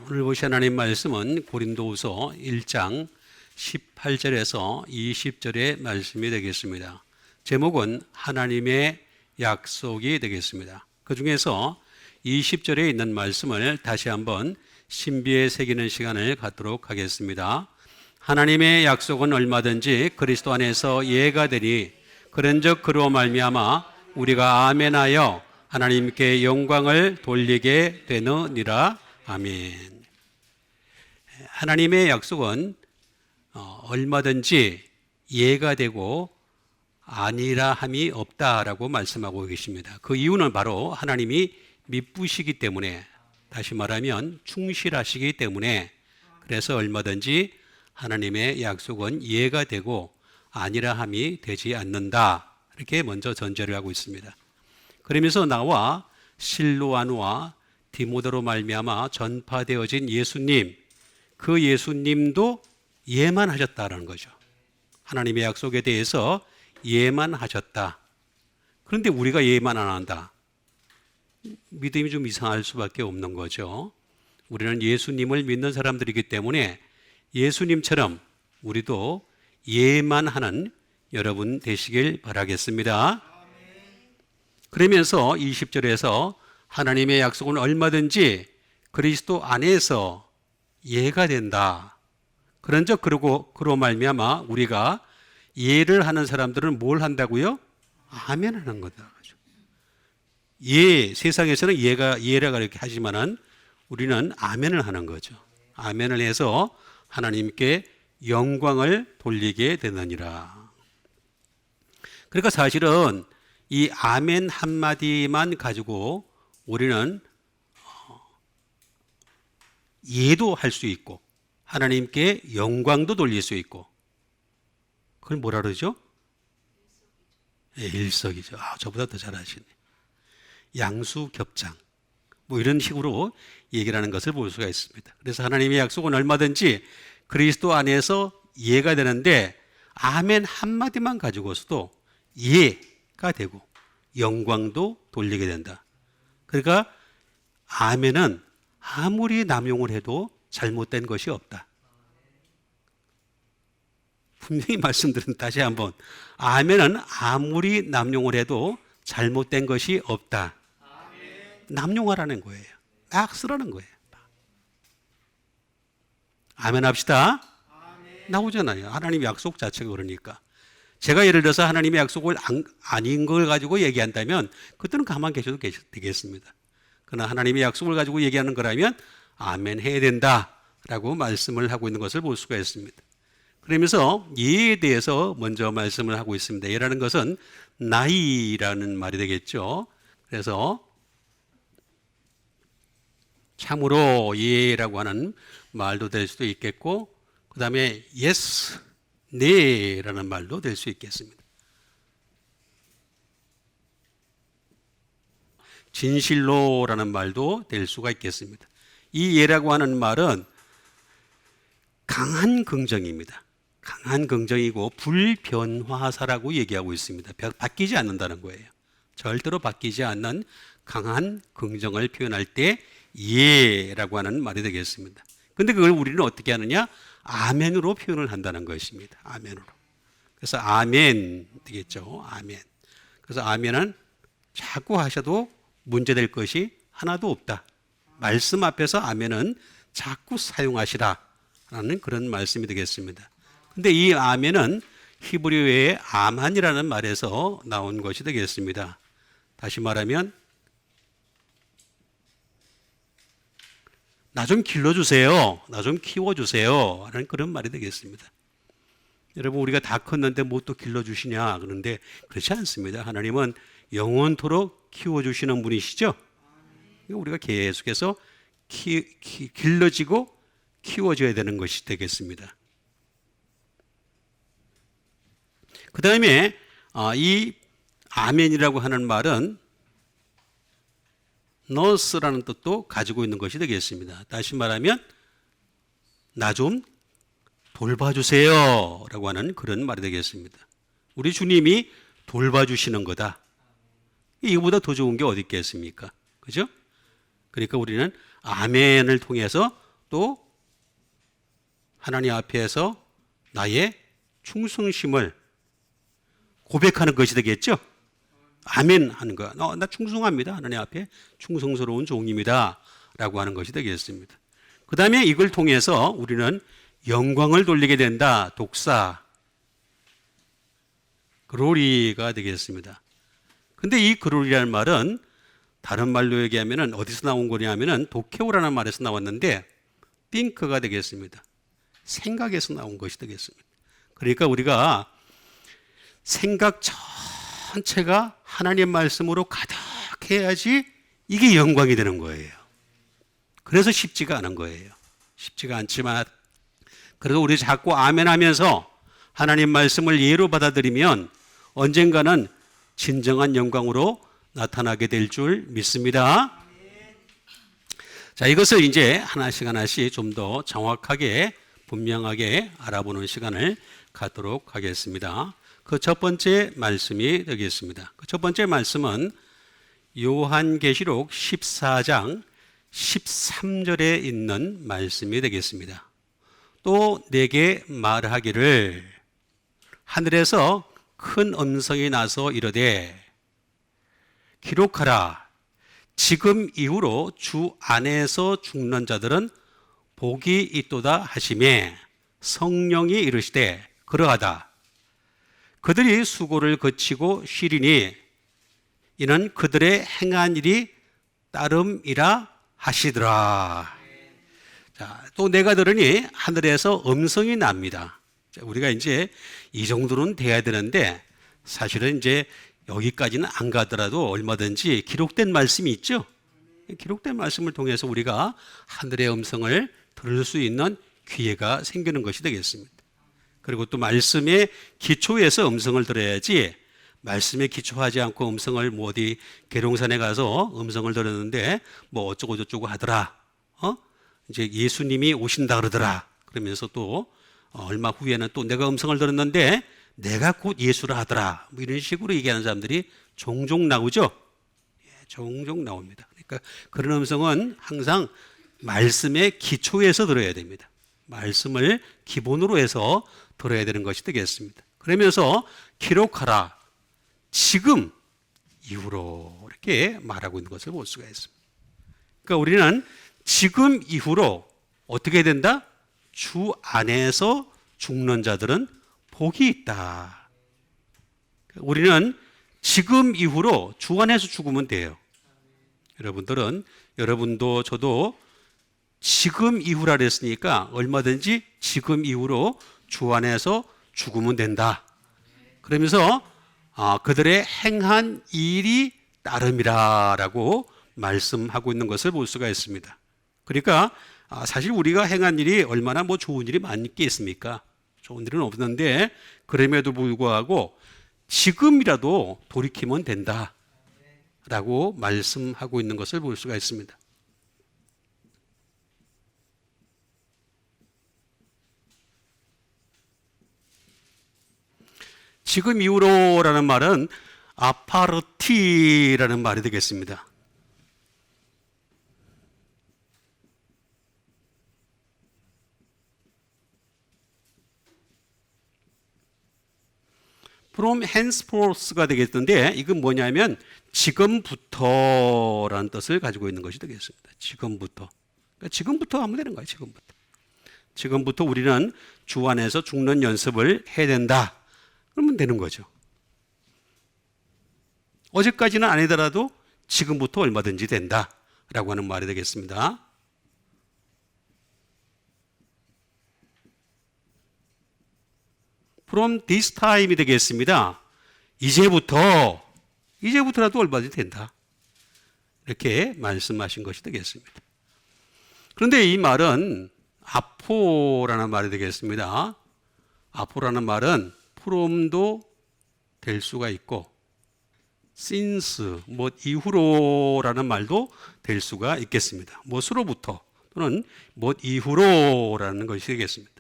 오늘 보실 하나님 말씀은 고린도후서 1장 18절에서 20절의 말씀이 되겠습니다. 제목은 하나님의 약속이 되겠습니다. 그 중에서 20절에 있는 말씀을 다시 한번 신비에 새기는 시간을 갖도록 하겠습니다. 하나님의 약속은 얼마든지 그리스도 안에서 예가 되니 그런즉 그로 말미암아 우리가 아멘하여 하나님께 영광을 돌리게 되느니라. 아멘. 하나님의 약속은 얼마든지 예가 되고 아니라 함이 없다라고 말씀하고 계십니다. 그 이유는 바로 하나님이 미쁘시기 때문에, 다시 말하면 충실하시기 때문에, 그래서 얼마든지 하나님의 약속은 예가 되고 아니라 함이 되지 않는다, 이렇게 먼저 전제를 하고 있습니다. 그러면서 나와 실로아누와 디모데로 말미암아 전파되어진 예수님, 그 예수님도 예만 하셨다라는 거죠. 하나님의 약속에 대해서 예만 하셨다. 그런데 우리가 예만 안 한다. 믿음이 좀 이상할 수밖에 없는 거죠. 우리는 예수님을 믿는 사람들이기 때문에 예수님처럼 우리도 예만 하는 여러분 되시길 바라겠습니다. 그러면서 20절에서 하나님의 약속은 얼마든지 그리스도 안에서 예가 된다. 그런즉 그로 말미암아 우리가 예를 하는 사람들은 뭘 한다고요? 아멘 하는 거다. 예, 세상에서는 예라고 이렇게 하지만은 우리는 아멘을 하는 거죠. 아멘을 해서 하나님께 영광을 돌리게 되느니라. 그러니까 사실은 이 아멘 한마디만 가지고 우리는 예도 할 수 있고 하나님께 영광도 돌릴 수 있고, 그걸 뭐라 그러죠? 일석이조. 저보다 더 잘하시네. 양수겹장. 뭐 이런 식으로 얘기를 하는 것을 볼 수가 있습니다. 그래서 하나님의 약속은 얼마든지 그리스도 안에서 예가 되는데 아멘 한마디만 가지고서도 예가 되고 영광도 돌리게 된다. 그러니까 아멘은 아무리 남용을 해도 잘못된 것이 없다. 분명히 말씀드린 다시 한번, 아멘은 아무리 남용을 해도 잘못된 것이 없다. 남용하라는 거예요. 막 쓰라는 거예요. 아멘 합시다. 나오잖아요. 하나님 약속 자체가 그러니까. 제가 예를 들어서 하나님의 약속을 아닌 걸 가지고 얘기한다면 그때는 가만 계셔도 되겠습니다. 그러나 하나님의 약속을 가지고 얘기하는 거라면 아멘 해야 된다라고 말씀을 하고 있는 것을 볼 수가 있습니다. 그러면서 예에 대해서 먼저 말씀을 하고 있습니다. 예라는 것은 나이라는 말이 되겠죠. 그래서 참으로 예라고 하는 말도 될 수도 있겠고, 그 다음에 yes, 네라는 말도 될 수 있겠습니다. 진실로라는 말도 될 수가 있겠습니다. 이 예라고 하는 말은 강한 긍정입니다. 강한 긍정이고 불변화사라고 얘기하고 있습니다. 바뀌지 않는다는 거예요. 절대로 바뀌지 않는 강한 긍정을 표현할 때 예라고 하는 말이 되겠습니다. 근데 그걸 우리는 어떻게 하느냐? 아멘으로 표현을 한다는 것입니다. 아멘으로. 그래서 아멘 되겠죠. 아멘. 그래서 아멘은 자꾸 하셔도 문제될 것이 하나도 없다. 말씀 앞에서 아멘은 자꾸 사용하시라라는 그런 말씀이 되겠습니다. 근데 이 아멘은 히브리어의 아만이라는 말에서 나온 것이 되겠습니다. 다시 말하면 나 좀 길러주세요. 나 좀 키워주세요. 라는 그런 말이 되겠습니다. 여러분, 우리가 다 컸는데 뭐 또 길러주시냐? 그런데 그렇지 않습니다. 하나님은 영원토록 키워주시는 분이시죠? 우리가 계속해서 길러지고 키워져야 되는 것이 되겠습니다. 그 다음에 이 아멘이라고 하는 말은 너스라는 뜻도 가지고 있는 것이 되겠습니다. 다시 말하면 나 좀 돌봐주세요 라고 하는 그런 말이 되겠습니다. 우리 주님이 돌봐주시는 거다. 이거보다 더 좋은 게 어디 있겠습니까? 그죠? 그러니까 우리는 아멘을 통해서 또 하나님 앞에서 나의 충성심을 고백하는 것이 되겠죠. 아멘 하는 거야. 나 충성합니다. 하나님 앞에 충성스러운 종입니다. 라고 하는 것이 되겠습니다. 그 다음에 이걸 통해서 우리는 영광을 돌리게 된다. 독사. 그로리가 되겠습니다. 근데 이 그로리라는 말은 다른 말로 얘기하면 어디서 나온 거냐면은 도케오라는 말에서 나왔는데 think가 되겠습니다. 생각에서 나온 것이 되겠습니다. 그러니까 우리가 생각 전체가 하나님 말씀으로 가득해야지 이게 영광이 되는 거예요. 그래서 쉽지가 않은 거예요. 쉽지가 않지만 그래도 우리 자꾸 아멘 하면서 하나님 말씀을 예로 받아들이면 언젠가는 진정한 영광으로 나타나게 될 줄 믿습니다. 자, 이것을 이제 하나씩 하나씩 좀 더 정확하게 분명하게 알아보는 시간을 갖도록 하겠습니다. 그 첫 번째 말씀이 되겠습니다. 그 첫 번째 말씀은 요한계시록 14장 13절에 있는 말씀이 되겠습니다. 또 내게 말하기를 하늘에서 큰 음성이 나서 이르되 기록하라. 지금 이후로 주 안에서 죽는 자들은 복이 있도다 하시매 성령이 이르시되 그러하다. 그들이 수고를 거치고 쉬리니 이는 그들의 행한 일이 따름이라 하시더라. 자, 또 내가 들으니 하늘에서 음성이 납니다. 자, 우리가 이제 이 정도는 돼야 되는데 사실은 이제 여기까지는 안 가더라도 얼마든지 기록된 말씀이 있죠. 기록된 말씀을 통해서 우리가 하늘의 음성을 들을 수 있는 기회가 생기는 것이 되겠습니다. 그리고 또 말씀의 기초에서 음성을 들어야지 말씀에 기초하지 않고 음성을 뭐 어디 계룡산에 가서 음성을 들었는데 뭐 어쩌고 저쩌고 하더라. 이제 예수님이 오신다 그러더라. 그러면서 또 얼마 후에는 또 내가 음성을 들었는데 내가 곧 예수라 하더라. 뭐 이런 식으로 얘기하는 사람들이 종종 나오죠. 예, 종종 나옵니다. 그러니까 그런 음성은 항상 말씀의 기초에서 들어야 됩니다. 말씀을 기본으로 해서 들어야 되는 것이 되겠습니다. 그러면서 기록하라. 지금 이후로 이렇게 말하고 있는 것을 볼 수가 있습니다. 그러니까 우리는 지금 이후로 어떻게 된다? 주 안에서 죽는 자들은 복이 있다. 우리는 지금 이후로 주 안에서 죽으면 돼요. 여러분도 저도 지금 이후라 그랬으니까 얼마든지 지금 이후로 주 안에서 죽으면 된다. 그러면서 그들의 행한 일이 따름이라라고 말씀하고 있는 것을 볼 수가 있습니다. 그러니까 사실 우리가 행한 일이 얼마나 뭐 좋은 일이 많겠습니까? 좋은 일은 없는데 그럼에도 불구하고 지금이라도 돌이키면 된다라고 말씀하고 있는 것을 볼 수가 있습니다. 지금 이후로라는 말은 아파르티라는 말이 되겠습니다. From henceforth가 되겠는데 이건 뭐냐면 지금부터라는 뜻을 가지고 있는 것이 되겠습니다. 지금부터. 그러니까 지금부터 하면 되는 거예요. 지금부터 우리는 주 안에서 죽는 연습을 해야 된다. 그러면 되는 거죠. 어제까지는 아니더라도 지금부터 얼마든지 된다라고 하는 말이 되겠습니다. From this time이 되겠습니다. 이제부터라도 얼마든지 된다. 이렇게 말씀하신 것이 되겠습니다. 그런데 이 말은 아포라는 말이 되겠습니다. 아포라는 말은 from도 될 수가 있고 since, 뭐 이후로라는 말도 될 수가 있겠습니다. 무엇으로부터 또는 무엇 이후로라는 것이 되겠습니다.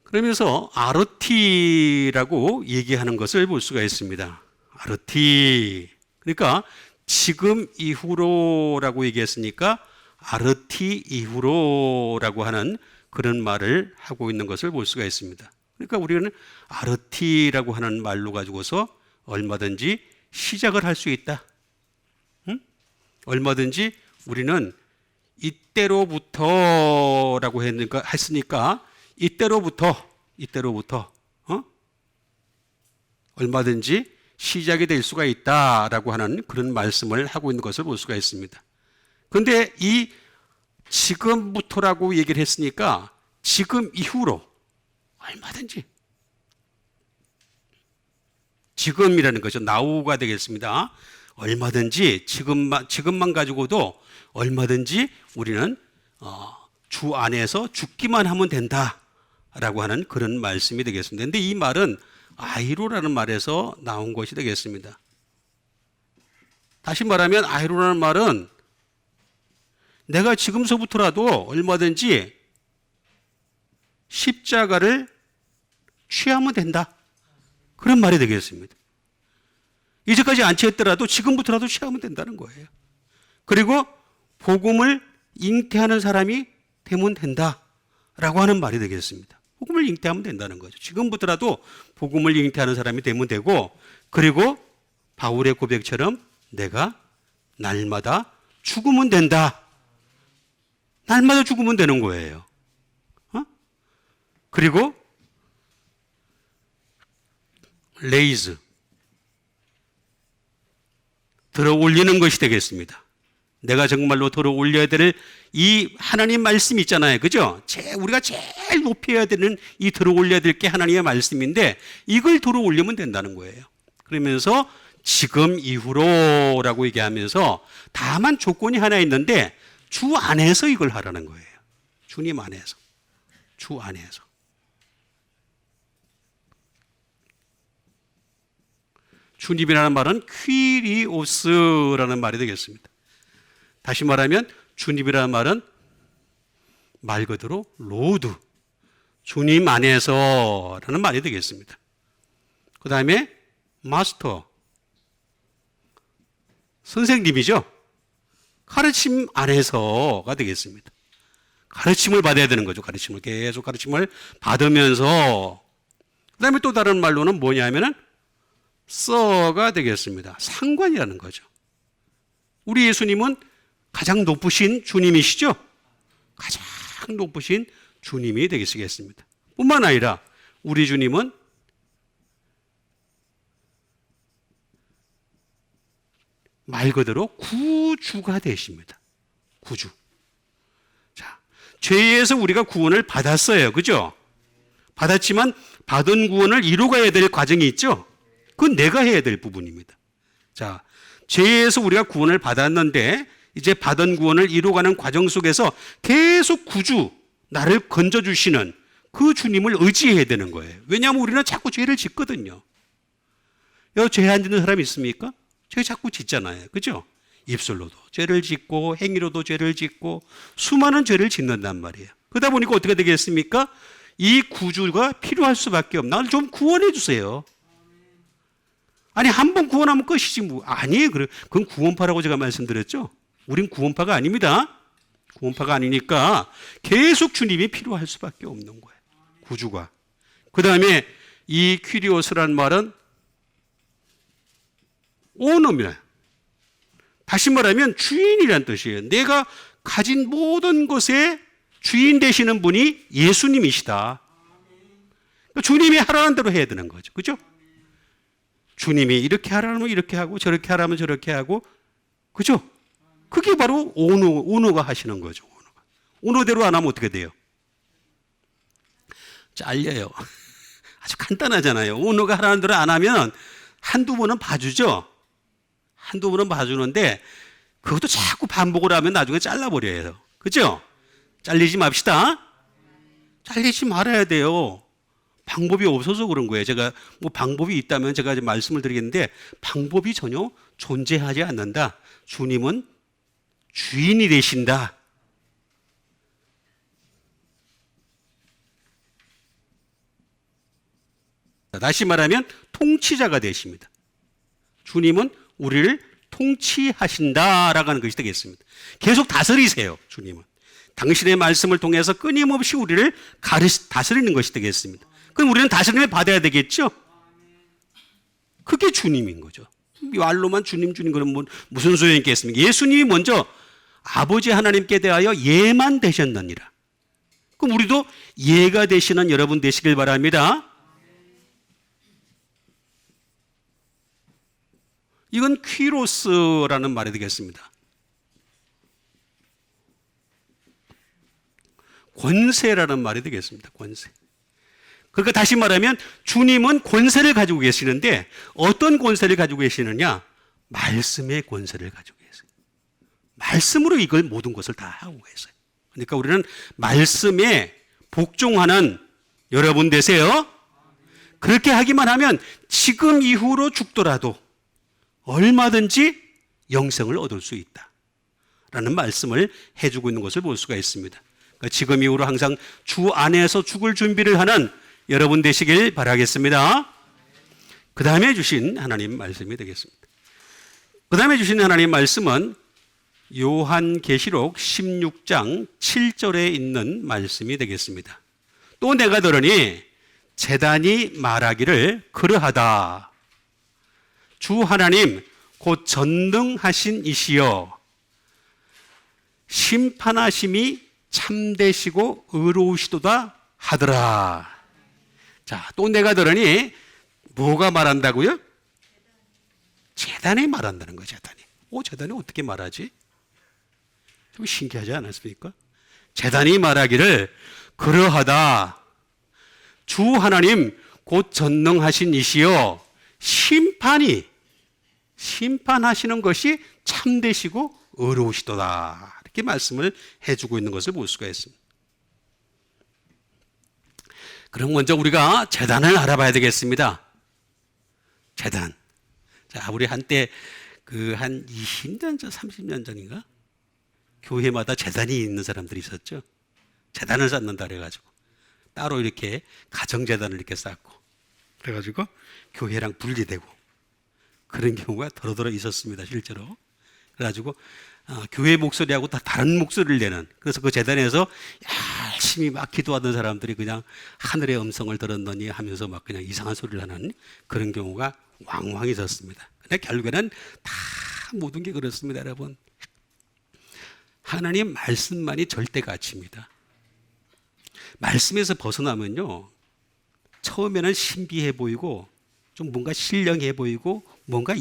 그러면서 아르티라고 얘기하는 것을 볼 수가 있습니다. 아르티. 그러니까 지금 이후로라고 얘기했으니까 아르티 이후로라고 하는 그런 말을 하고 있는 것을 볼 수가 있습니다. 그러니까 우리는 아르티라고 하는 말로 가지고서 얼마든지 시작을 할 수 있다. 응? 얼마든지 우리는 이때로부터라고 했으니까 이때로부터 얼마든지 시작이 될 수가 있다라고 하는 그런 말씀을 하고 있는 것을 볼 수가 있습니다. 그런데 이 지금부터라고 얘기를 했으니까 지금 이후로 얼마든지 지금이라는 거죠. now가 되겠습니다. 얼마든지 지금만 가지고도 얼마든지 우리는 주 안에서 죽기만 하면 된다라고 하는 그런 말씀이 되겠습니다. 그런데 이 말은 아이로라는 말에서 나온 것이 되겠습니다. 다시 말하면 아이로라는 말은 내가 지금서부터라도 얼마든지 십자가를 취하면 된다. 그런 말이 되겠습니다. 이제까지 안 취했더라도 지금부터라도 취하면 된다는 거예요. 그리고 복음을 잉태하는 사람이 되면 된다라고 하는 말이 되겠습니다. 복음을 잉태하면 된다는 거죠. 지금부터라도 복음을 잉태하는 사람이 되면 되고, 그리고 바울의 고백처럼 내가 날마다 죽으면 된다. 날마다 죽으면 되는 거예요. 그리고 레이즈, 들어 올리는 것이 되겠습니다. 내가 정말로 들어 올려야 될 이 하나님 말씀 있잖아요. 그죠? 우리가 제일 높여야 되는 이 들어 올려야 될 게 하나님의 말씀인데 이걸 들어 올리면 된다는 거예요. 그러면서 지금 이후로라고 얘기하면서 다만 조건이 하나 있는데 주 안에서 이걸 하라는 거예요. 주님 안에서. 주 안에서. 주님이라는 말은 퀴리오스라는 말이 되겠습니다. 다시 말하면 주님이라는 말은 말 그대로 로드, 주님 안에서라는 말이 되겠습니다. 그 다음에 마스터, 선생님이죠. 가르침 안에서가 되겠습니다. 가르침을 받아야 되는 거죠. 계속 가르침을 받으면서. 그 다음에 또 다른 말로는 뭐냐면은 서가 되겠습니다. 상관이라는 거죠. 우리 예수님은 가장 높으신 주님이시죠? 가장 높으신 주님이 되시겠습니다. 뿐만 아니라 우리 주님은 말 그대로 구주가 되십니다. 구주. 자, 죄에서 우리가 구원을 받았어요. 그죠? 받았지만 받은 구원을 이루어가야 될 과정이 있죠? 그건 내가 해야 될 부분입니다. 자, 죄에서 우리가 구원을 받았는데 이제 받은 구원을 이루어가는 과정 속에서 계속 구주, 나를 건져주시는 그 주님을 의지해야 되는 거예요. 왜냐하면 우리는 자꾸 죄를 짓거든요. 죄 안 짓는 사람 있습니까? 죄 자꾸 짓잖아요. 그죠? 입술로도 죄를 짓고 행위로도 죄를 짓고 수많은 죄를 짓는단 말이에요. 그러다 보니까 어떻게 되겠습니까? 이 구주가 필요할 수밖에 없나? 나를 좀 구원해 주세요. 아니, 한 번 구원하면 끝이지 뭐. 아니에요. 그건 구원파라고 제가 말씀드렸죠. 우린 구원파가 아닙니다. 구원파가 아니니까 계속 주님이 필요할 수밖에 없는 거예요. 구주가. 그 다음에 이 퀴리오스라는 말은 오너입니다. 다시 말하면 주인이란 뜻이에요. 내가 가진 모든 것의 주인 되시는 분이 예수님이시다. 그러니까 주님이 하라는 대로 해야 되는 거죠. 그죠? 주님이 이렇게 하라면 이렇게 하고 저렇게 하라면 저렇게 하고, 그죠? 그게 바로 오너가 하시는 거죠. 오너대로 안 하면 어떻게 돼요? 잘려요. 아주 간단하잖아요. 오너가 하라는 대로 안 하면 한두 번은 봐주죠. 한두 번은 봐주는데 그것도 자꾸 반복을 하면 나중에 잘라버려요. 그죠? 잘리지 맙시다. 잘리지 말아야 돼요. 방법이 없어서 그런 거예요. 제가 뭐 방법이 있다면 제가 말씀을 드리겠는데 방법이 전혀 존재하지 않는다. 주님은 주인이 되신다. 다시 말하면 통치자가 되십니다. 주님은 우리를 통치하신다라고 하는 것이 되겠습니다. 계속 다스리세요, 주님은. 당신의 말씀을 통해서 끊임없이 우리를 다스리는 것이 되겠습니다. 그럼 우리는 다스림을 받아야 되겠죠? 그게 주님인 거죠. 말로만 주님 그러면 무슨 소용이 있겠습니까? 예수님이 먼저 아버지 하나님께 대하여 예만 되셨느니라. 그럼 우리도 예가 되시는 여러분 되시길 바랍니다. 이건 퀴로스라는 말이 되겠습니다. 권세라는 말이 되겠습니다. 권세. 그러니까 다시 말하면 주님은 권세를 가지고 계시는데 어떤 권세를 가지고 계시느냐? 말씀의 권세를 가지고 계세요. 말씀으로 이걸 모든 것을 다 하고 계세요. 그러니까 우리는 말씀에 복종하는 여러분 되세요. 그렇게 하기만 하면 지금 이후로 죽더라도 얼마든지 영생을 얻을 수 있다 라는 말씀을 해주고 있는 것을 볼 수가 있습니다. 그러니까 지금 이후로 항상 주 안에서 죽을 준비를 하는 여러분 되시길 바라겠습니다. 그 다음에 주신 하나님 말씀이 되겠습니다. 그 다음에 주신 하나님 말씀은 요한계시록 16장 7절에 있는 말씀이 되겠습니다. 또 내가 들으니 제단이 말하기를 그러하다. 주 하나님 곧 전능하신 이시여 심판하심이 참되시고 의로우시도다 하더라. 자, 또 내가 들으니 뭐가 말한다고요? 제단이 말한다는 거예요. 제단이. 제단이 어떻게 말하지? 좀 신기하지 않았습니까? 제단이 말하기를 그러하다. 주 하나님 곧 전능하신 이시여 심판하시는 것이 참되시고 의로우시도다. 이렇게 말씀을 해주고 있는 것을 볼 수가 있습니다. 그럼 먼저 우리가 제단을 알아봐야 되겠습니다. 제단. 자, 우리 한때 한 20년 전, 30년 전인가? 교회마다 제단이 있는 사람들이 있었죠. 제단을 쌓는다 그래가지고 따로 이렇게 가정제단을 이렇게 쌓고 그래가지고 교회랑 분리되고 그런 경우가 더러더러 있었습니다. 실제로. 그래가지고 교회 목소리하고 다 다른 목소리를 내는, 그래서 그 제단에서 열심히 막 기도하던 사람들이 그냥 하늘의 음성을 들었느니 하면서 막 그냥 이상한 소리를 하는 그런 경우가 왕왕 있었습니다. 근데 결국에는 다 모든 게 그렇습니다, 여러분. 하나님 말씀만이 절대 가치입니다. 말씀에서 벗어나면요, 처음에는 신비해 보이고 좀 뭔가 신령해 보이고 뭔가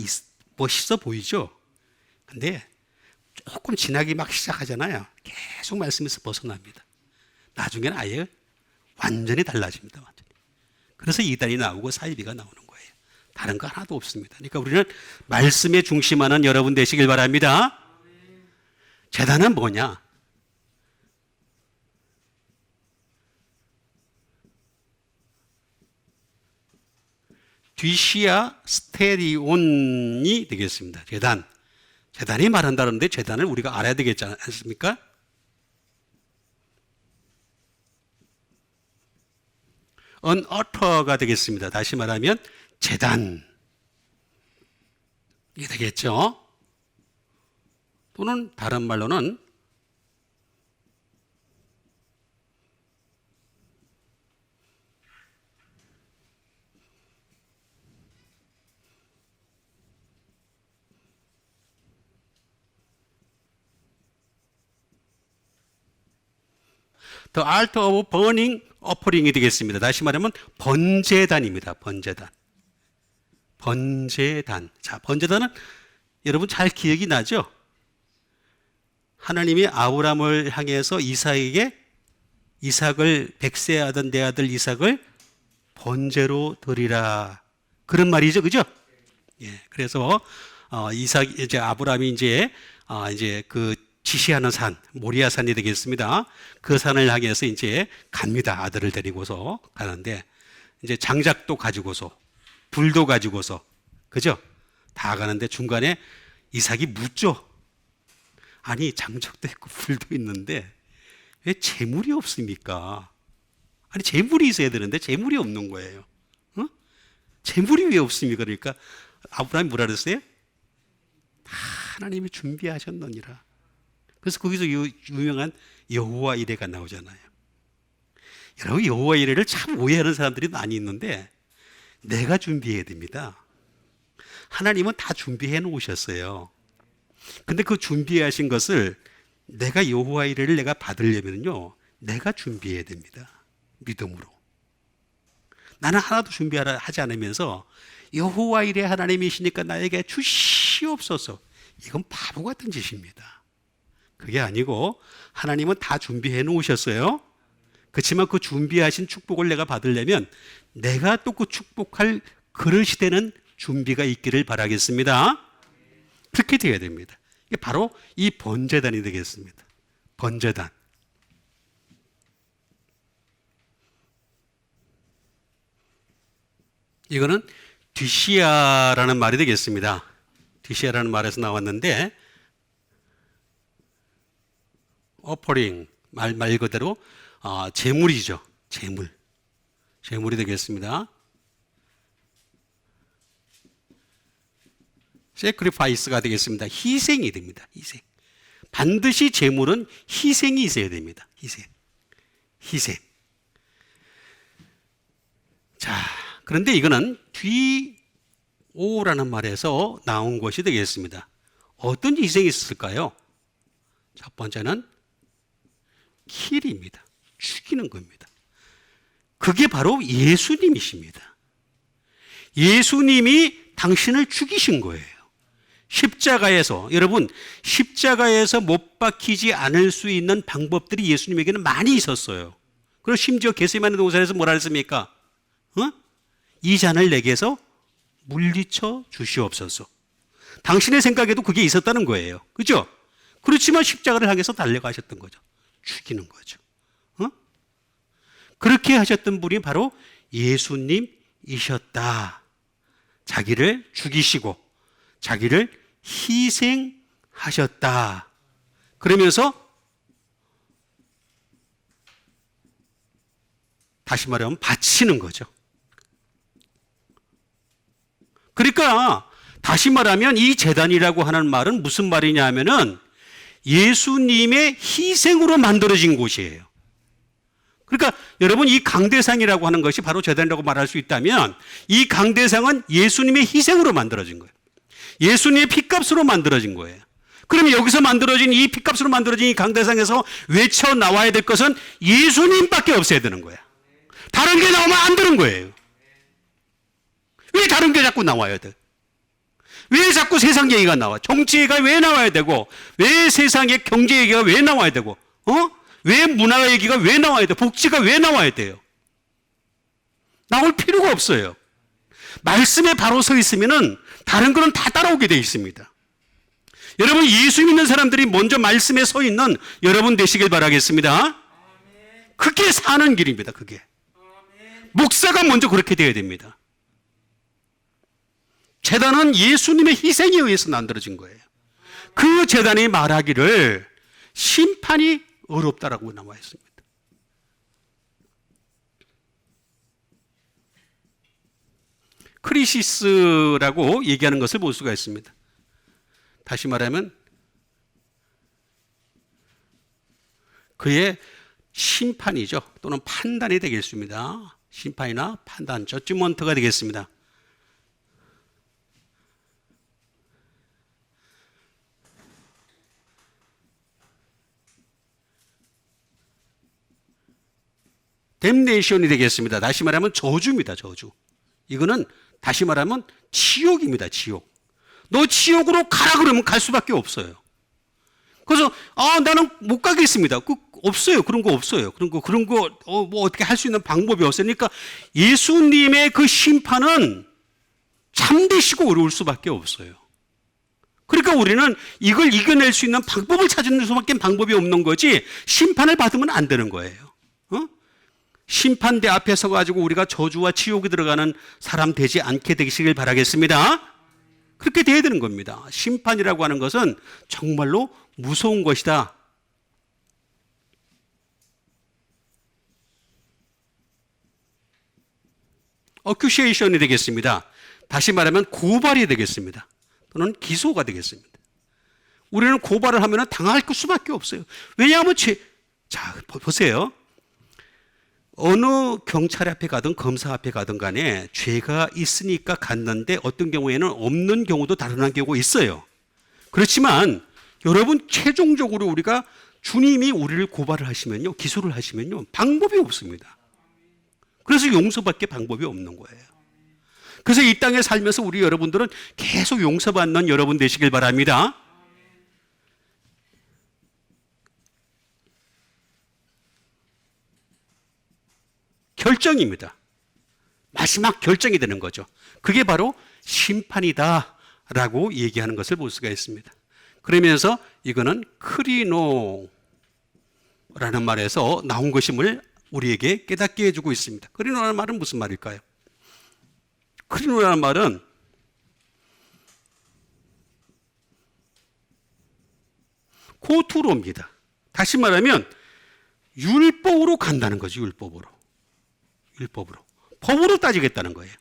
멋있어 보이죠. 근데 조금 지나기 막 시작하잖아요. 계속 말씀에서 벗어납니다. 나중에는 아예 완전히 달라집니다. 완전히. 그래서 이단이 나오고 사이비가 나오는 거예요. 다른 거 하나도 없습니다. 그러니까 우리는 말씀에 중심하는 여러분 되시길 바랍니다. 제단은 뭐냐? 뒤시아 스테리온이 되겠습니다. 제단이 말한다는데 제단을 우리가 알아야 되겠지 않습니까? 언어터가 되겠습니다. 다시 말하면 제단이 되겠죠. 또는 다른 말로는 The Art of Burning Offering이 되겠습니다. 다시 말하면 번제단입니다. 번제단. 자, 번제단은 여러분 잘 기억이 나죠? 하나님이 아브라함을 향해서 이삭을 100세 하던 내 아들 이삭을 번제로 드리라. 그런 말이죠. 그죠? 예. 그래서 이제 아브라함이 이제 그 지시하는 산, 모리아산이 되겠습니다. 그 산을 향해서 이제 갑니다. 아들을 데리고서 가는데, 이제 장작도 가지고서, 불도 가지고서, 그죠? 다 가는데 중간에 이삭이 묻죠. 아니, 장작도 있고 불도 있는데 왜 재물이 없습니까? 아니, 재물이 있어야 되는데 재물이 없는 거예요. 재물이 왜 없습니까? 그러니까 아브라함이 뭐라 그랬어요? 다 하나님이 준비하셨느니라. 그래서 거기서 유명한 여호와 이레가 나오잖아요. 여러분, 여호와 이레를 참 오해하는 사람들이 많이 있는데 내가 준비해야 됩니다. 하나님은 다 준비해 놓으셨어요. 근데 그 준비하신 것을 내가 여호와 이레를 내가 받으려면요, 내가 준비해야 됩니다. 믿음으로. 나는 하나도 준비하지 않으면서 여호와 이레 하나님이시니까 나에게 주시옵소서. 이건 바보 같은 짓입니다. 그게 아니고 하나님은 다 준비해 놓으셨어요. 그렇지만 그 준비하신 축복을 내가 받으려면 내가 또 그 축복할 그릇이 되는 준비가 있기를 바라겠습니다. 그렇게 되어야 됩니다. 이게 바로 이 번제단이 되겠습니다. 번제단. 이거는 뒤시아라는 말이 되겠습니다. 뒤시아라는 말에서 나왔는데, offering, 말 그대로 제물이죠. 제물이 되겠습니다. sacrifice가 되겠습니다. 희생이 됩니다. 희생. 반드시 제물은 희생이 있어야 됩니다. 희생. 자, 그런데 이거는 뒤오라는 말에서 나온 것이 되겠습니다. 어떤 희생이 있을까요? 첫 번째는 킬입니다. 죽이는 겁니다. 그게 바로 예수님이십니다. 예수님이 당신을 죽이신 거예요. 십자가에서, 여러분, 십자가에서 못 박히지 않을 수 있는 방법들이 예수님에게는 많이 있었어요. 그리고 심지어 겟세마네 동산에서 뭐라 했습니까? 이 잔을 내게서 물리쳐 주시옵소서. 당신의 생각에도 그게 있었다는 거예요. 그죠? 그렇지만 십자가를 향해서 달려가셨던 거죠. 죽이는 거죠. 그렇게 하셨던 분이 바로 예수님이셨다. 자기를 죽이시고 자기를 희생하셨다. 그러면서 다시 말하면 바치는 거죠. 그러니까 다시 말하면 이 제단이라고 하는 말은 무슨 말이냐 하면은 예수님의 희생으로 만들어진 곳이에요. 그러니까 여러분, 이 강대상이라고 하는 것이 바로 제단이라고 말할 수 있다면 이 강대상은 예수님의 희생으로 만들어진 거예요. 예수님의 피값으로 만들어진 거예요. 그러면 여기서 만들어진 이 피값으로 만들어진 이 강대상에서 외쳐 나와야 될 것은 예수님밖에 없어야 되는 거야. 다른 게 나오면 안 되는 거예요. 왜 다른 게 자꾸 나와야 돼? 왜 자꾸 세상 얘기가 나와? 정치 얘기가 왜 나와야 되고, 왜 세상의 경제 얘기가 왜 나와야 되고, 왜 문화 얘기가 왜 나와야 돼? 복지가 왜 나와야 돼요? 나올 필요가 없어요. 말씀에 바로 서 있으면은 다른 거는 다 따라오게 돼 있습니다. 여러분, 예수 믿는 사람들이 먼저 말씀에 서 있는 여러분 되시길 바라겠습니다. 그게 사는 길입니다. 그게. 목사가 먼저 그렇게 돼야 됩니다. 제단은 예수님의 희생에 의해서 만들어진 거예요. 그 제단이 말하기를 심판이 어렵다라고 나와 있습니다. 크리시스라고 얘기하는 것을 볼 수가 있습니다. 다시 말하면 그의 심판이죠. 또는 판단이 되겠습니다. 심판이나 판단, 저지먼트가 되겠습니다. 댐네이션이 되겠습니다. 다시 말하면 저주입니다. 저주. 이거는 다시 말하면 지옥입니다. 지옥. 너 지옥으로 가라 그러면 갈 수밖에 없어요. 그래서 나는 못 가겠습니다. 없어요. 그런 거 없어요. 그런 거 뭐 어떻게 할 수 있는 방법이 없으니까 예수님의 그 심판은 참되시고 어려울 수밖에 없어요. 그러니까 우리는 이걸 이겨낼 수 있는 방법을 찾는 수밖에 방법이 없는 거지 심판을 받으면 안 되는 거예요. 심판대 앞에 서가지고 우리가 저주와 지옥에 들어가는 사람 되지 않게 되시길 바라겠습니다. 그렇게 돼야 되는 겁니다. 심판이라고 하는 것은 정말로 무서운 것이다. 어큐시에이션이 되겠습니다. 다시 말하면 고발이 되겠습니다. 또는 기소가 되겠습니다. 우리는 고발을 하면 당할 수밖에 없어요. 왜냐하면 자, 보세요. 어느 경찰 앞에 가든 검사 앞에 가든 간에 죄가 있으니까 갔는데 어떤 경우에는 없는 경우도 다른 경우가 있어요. 그렇지만 여러분, 최종적으로 우리가 주님이 우리를 고발을 하시면요, 기소를 하시면요, 방법이 없습니다. 그래서 용서밖에 방법이 없는 거예요. 그래서 이 땅에 살면서 우리 여러분들은 계속 용서받는 여러분 되시길 바랍니다. 결정입니다. 마지막 결정이 되는 거죠. 그게 바로 심판이다라고 얘기하는 것을 볼 수가 있습니다. 그러면서 이거는 크리노라는 말에서 나온 것임을 우리에게 깨닫게 해주고 있습니다. 크리노라는 말은 무슨 말일까요? 크리노라는 말은 코투로입니다. 다시 말하면 율법으로 간다는 거죠. 율법으로. 법으로 따지겠다는 거예요.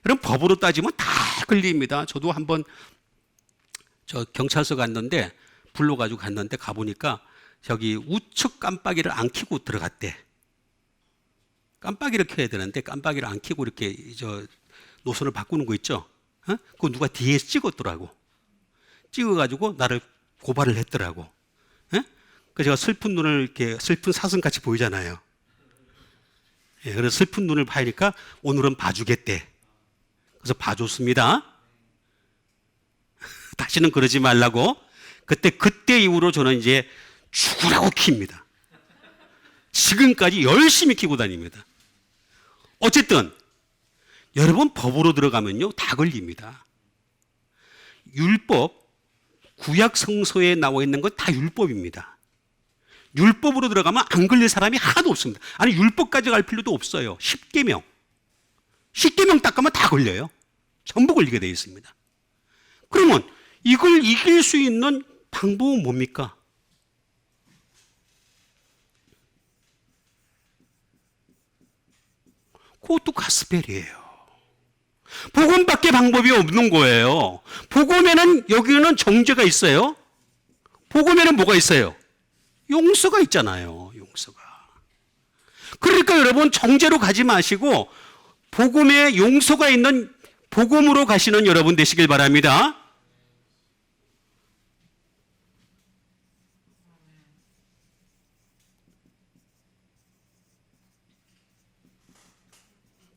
여러분, 법으로 따지면 다 걸립니다. 저도 한번 저 경찰서 갔는데, 불러가지고 갔는데 가보니까 저기 우측 깜빡이를 안 켜고 들어갔대. 깜빡이를 켜야 되는데 깜빡이를 안 켜고 이렇게 저 노선을 바꾸는 거 있죠? 그거 누가 뒤에서 찍었더라고. 찍어가지고 나를 고발을 했더라고. 그래서 제가 슬픈 눈을 이렇게 슬픈 사슴같이 보이잖아요. 예, 그래서 슬픈 눈을 봐니까 오늘은 봐주겠대. 그래서 봐줬습니다. 다시는 그러지 말라고. 그때 이후로 저는 이제 죽으라고 킵니다. 지금까지 열심히 키고 다닙니다. 어쨌든 여러분, 법으로 들어가면요 다 걸립니다. 율법, 구약 성서에 나와 있는 건 다 율법입니다. 율법으로 들어가면 안 걸릴 사람이 하나도 없습니다. 아니, 율법까지 갈 필요도 없어요. 10계명 딱 가면 다 걸려요. 전부 걸리게 되어 있습니다. 그러면 이걸 이길 수 있는 방법은 뭡니까? 그것도 가스펠이에요. 복음밖에 방법이 없는 거예요. 복음에는, 여기는 정죄가 있어요. 복음에는 뭐가 있어요? 용서가 있잖아요. 용서가. 그러니까 여러분, 정죄로 가지 마시고 복음에 용서가 있는 복음으로 가시는 여러분 되시길 바랍니다.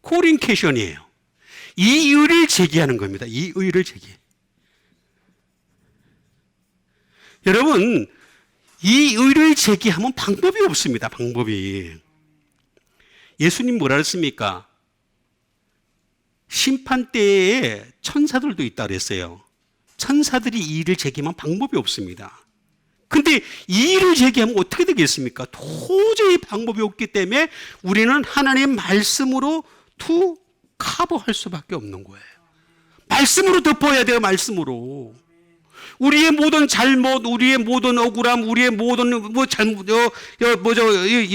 콜인케이션이에요. 이 의를 제기하는 겁니다. 이 의를 제기. 여러분, 이 의를 제기하면 방법이 없습니다. 방법이. 예수님 뭐라 그랬습니까? 심판 때에 천사들도 있다 그랬어요. 천사들이 이 일을 제기하면 방법이 없습니다. 근데 이 일을 제기하면 어떻게 되겠습니까? 도저히 방법이 없기 때문에 우리는 하나님의 말씀으로 커버할 수밖에 없는 거예요. 말씀으로 덮어야 돼요. 말씀으로. 우리의 모든 잘못, 우리의 모든 억울함, 우리의 모든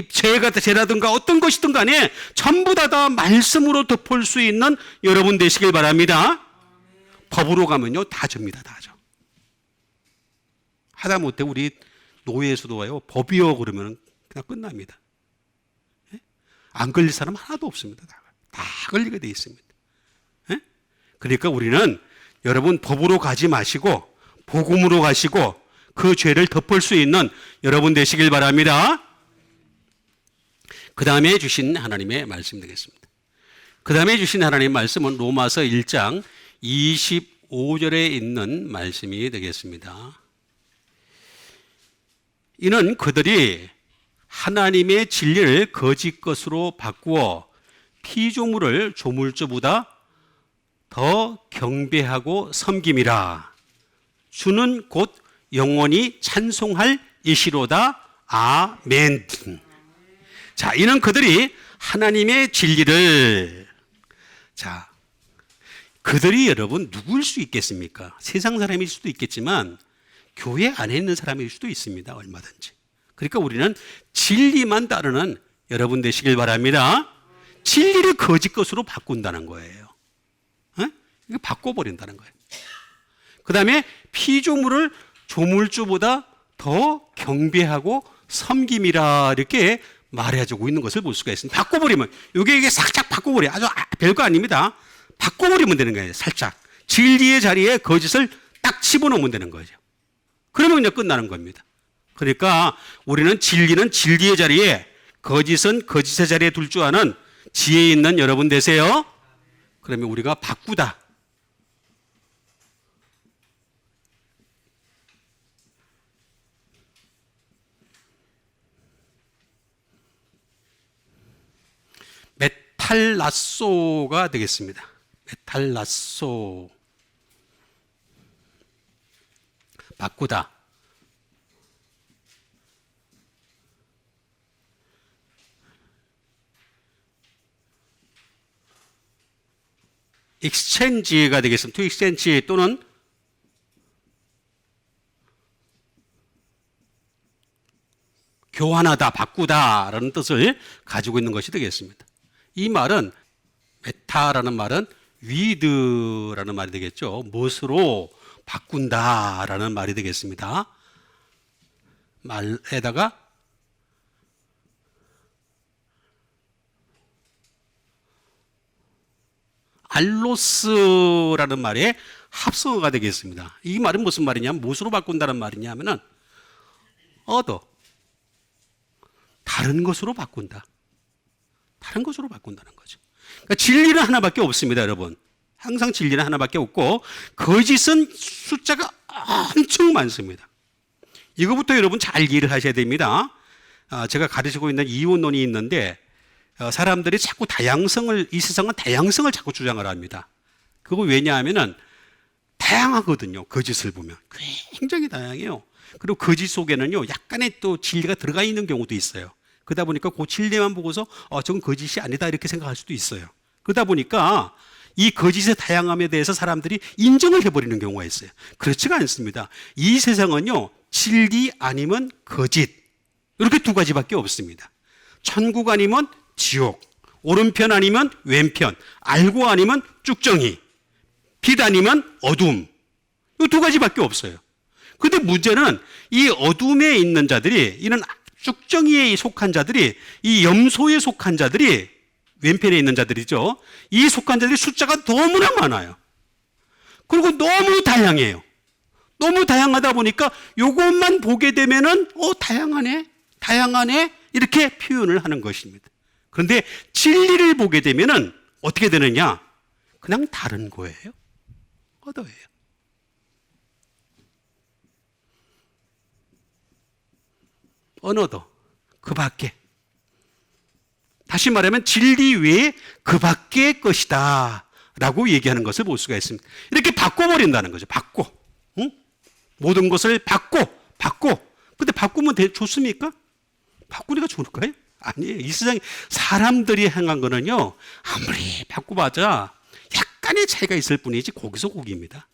죄라든가 어떤 것이든 간에 전부 다 말씀으로 덮을 수 있는 여러분 되시길 바랍니다. 법으로 가면요 다 줍니다. 다 줘. 하다못해 우리 노예에서도 와요. 법이요 그러면 그냥 끝납니다. 안 걸릴 사람 하나도 없습니다. 다 걸리게 돼 있습니다. 그러니까 우리는 여러분, 법으로 가지 마시고 복음으로 가시고 그 죄를 덮을 수 있는 여러분 되시길 바랍니다. 그 다음에 주신 하나님의 말씀 되겠습니다. 그 다음에 주신 하나님의 말씀은 로마서 1장 25절에 있는 말씀이 되겠습니다. 이는 그들이 하나님의 진리를 거짓 것으로 바꾸어 피조물을 조물주보다 더 경배하고 섬김이라. 주는 곧 영원히 찬송할 이시로다. 아멘. 자, 이는 그들이 하나님의 진리를, 자, 그들이 여러분 누구일 수 있겠습니까? 세상 사람일 수도 있겠지만 교회 안에 있는 사람일 수도 있습니다. 얼마든지. 그러니까 우리는 진리만 따르는 여러분 되시길 바랍니다. 진리를 거짓 것으로 바꾼다는 거예요. 이거 바꿔버린다는 거예요. 그 다음에 피조물을 조물주보다 더 경배하고 섬김이라 이렇게 말해주고 있는 것을 볼 수가 있습니다. 바꿔버리면 이게 살짝 바꿔버려. 아주 별거 아닙니다. 바꿔버리면 되는 거예요. 살짝 진리의 자리에 거짓을 딱 집어넣으면 되는 거죠. 그러면 그냥 끝나는 겁니다. 그러니까 우리는 진리는 진리의 자리에, 거짓은 거짓의 자리에 둘 줄 아는 지혜 있는 여러분 되세요. 그러면 우리가 바꾸다. 메탈라쏘가 되겠습니다. 메탈라쏘. 바꾸다. exchange가 되겠습니다. to exchange 또는 교환하다, 바꾸다라는 뜻을 가지고 있는 것이 되겠습니다. 이 말은 메타라는 말은 with라는 말이 되겠죠. 무엇으로 바꾼다라는 말이 되겠습니다. 말에다가 알로스라는 말의 합성어가 되겠습니다. 이 말은 무슨 말이냐면 무엇으로 바꾼다는 말이냐면은 다른 것으로 바꾼다. 다른 것으로 바꾼다는 거죠. 그러니까 진리는 하나밖에 없습니다, 여러분. 항상 진리는 하나밖에 없고 거짓은 숫자가 엄청 많습니다. 이거부터 여러분 잘 이해를 하셔야 됩니다. 제가 가르치고 있는 이원론이 있는데 사람들이 자꾸 이 세상은 다양성을 자꾸 주장을 합니다. 그거 왜냐하면은 다양하거든요. 거짓을 보면 굉장히 다양해요. 그리고 거짓 속에는요 약간의 또 진리가 들어가 있는 경우도 있어요. 그러다 보니까 그 진리만 보고서 저건 거짓이 아니다 이렇게 생각할 수도 있어요. 그러다 보니까 이 거짓의 다양함에 대해서 사람들이 인정을 해버리는 경우가 있어요. 그렇지가 않습니다. 이 세상은요 진리 아니면 거짓 이렇게 두 가지밖에 없습니다. 천국 아니면 지옥, 오른편 아니면 왼편, 알고 아니면 쭉정이, 빛 아니면 어둠. 이 두 가지밖에 없어요. 근데 문제는 이 어둠에 있는 자들이, 이런 쭉정이에 속한 자들이, 이 염소에 속한 자들이, 왼편에 있는 자들이죠. 이 속한 자들이 숫자가 너무나 많아요. 그리고 너무 다양해요. 너무 다양하다 보니까 이것만 보게 되면은 다양하네 이렇게 표현을 하는 것입니다. 그런데 진리를 보게 되면은 어떻게 되느냐? 그냥 다른 거예요. 얻어예요. 언어도 그 밖에. 다시 말하면 진리 외에 그 밖의 것이다 라고 얘기하는 것을 볼 수가 있습니다. 이렇게 바꿔버린다는 거죠. 응? 모든 것을 바꿔. 근데 바꾸면 좋습니까? 바꾸니까 좋을까요? 아니에요. 이 세상에 사람들이 행한 거는요 아무리 바꿔봐자 약간의 차이가 있을 뿐이지 거기서 거기입니다.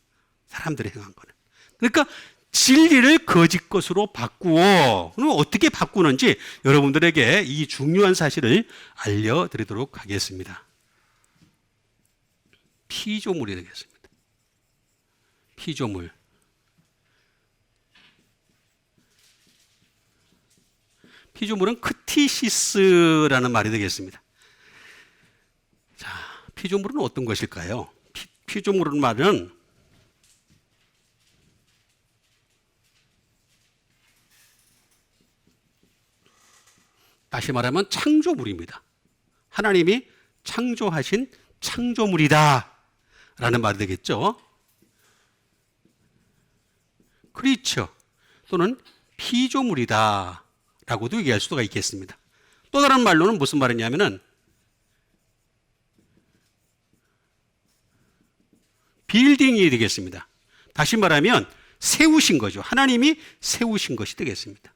사람들이 행한 거는. 그러니까 진리를 거짓 것으로 바꾸어. 그럼 어떻게 바꾸는지 여러분들에게 이 중요한 사실을 알려드리도록 하겠습니다. 피조물이 되겠습니다. 피조물. 피조물은 크티시스라는 말이 되겠습니다. 자, 피조물은 어떤 것일까요? 피조물은 말은 다시 말하면 창조물입니다. 하나님이 창조하신 창조물이다 라는 말이 되겠죠. 크리처 또는 피조물이다 라고도 얘기할 수가 있겠습니다. 또 다른 말로는 무슨 말이냐면은 빌딩이 되겠습니다. 다시 말하면 세우신 거죠. 하나님이 세우신 것이 되겠습니다.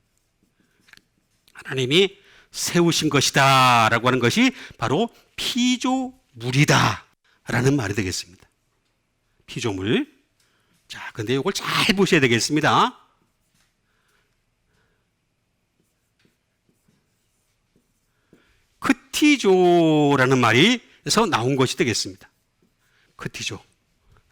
하나님이 세우신 것이다 라고 하는 것이 바로 피조물이다 라는 말이 되겠습니다. 피조물. 자, 근데 이걸 잘 보셔야 되겠습니다. 크티조라는 말이에서 나온 것이 되겠습니다. 크티조라는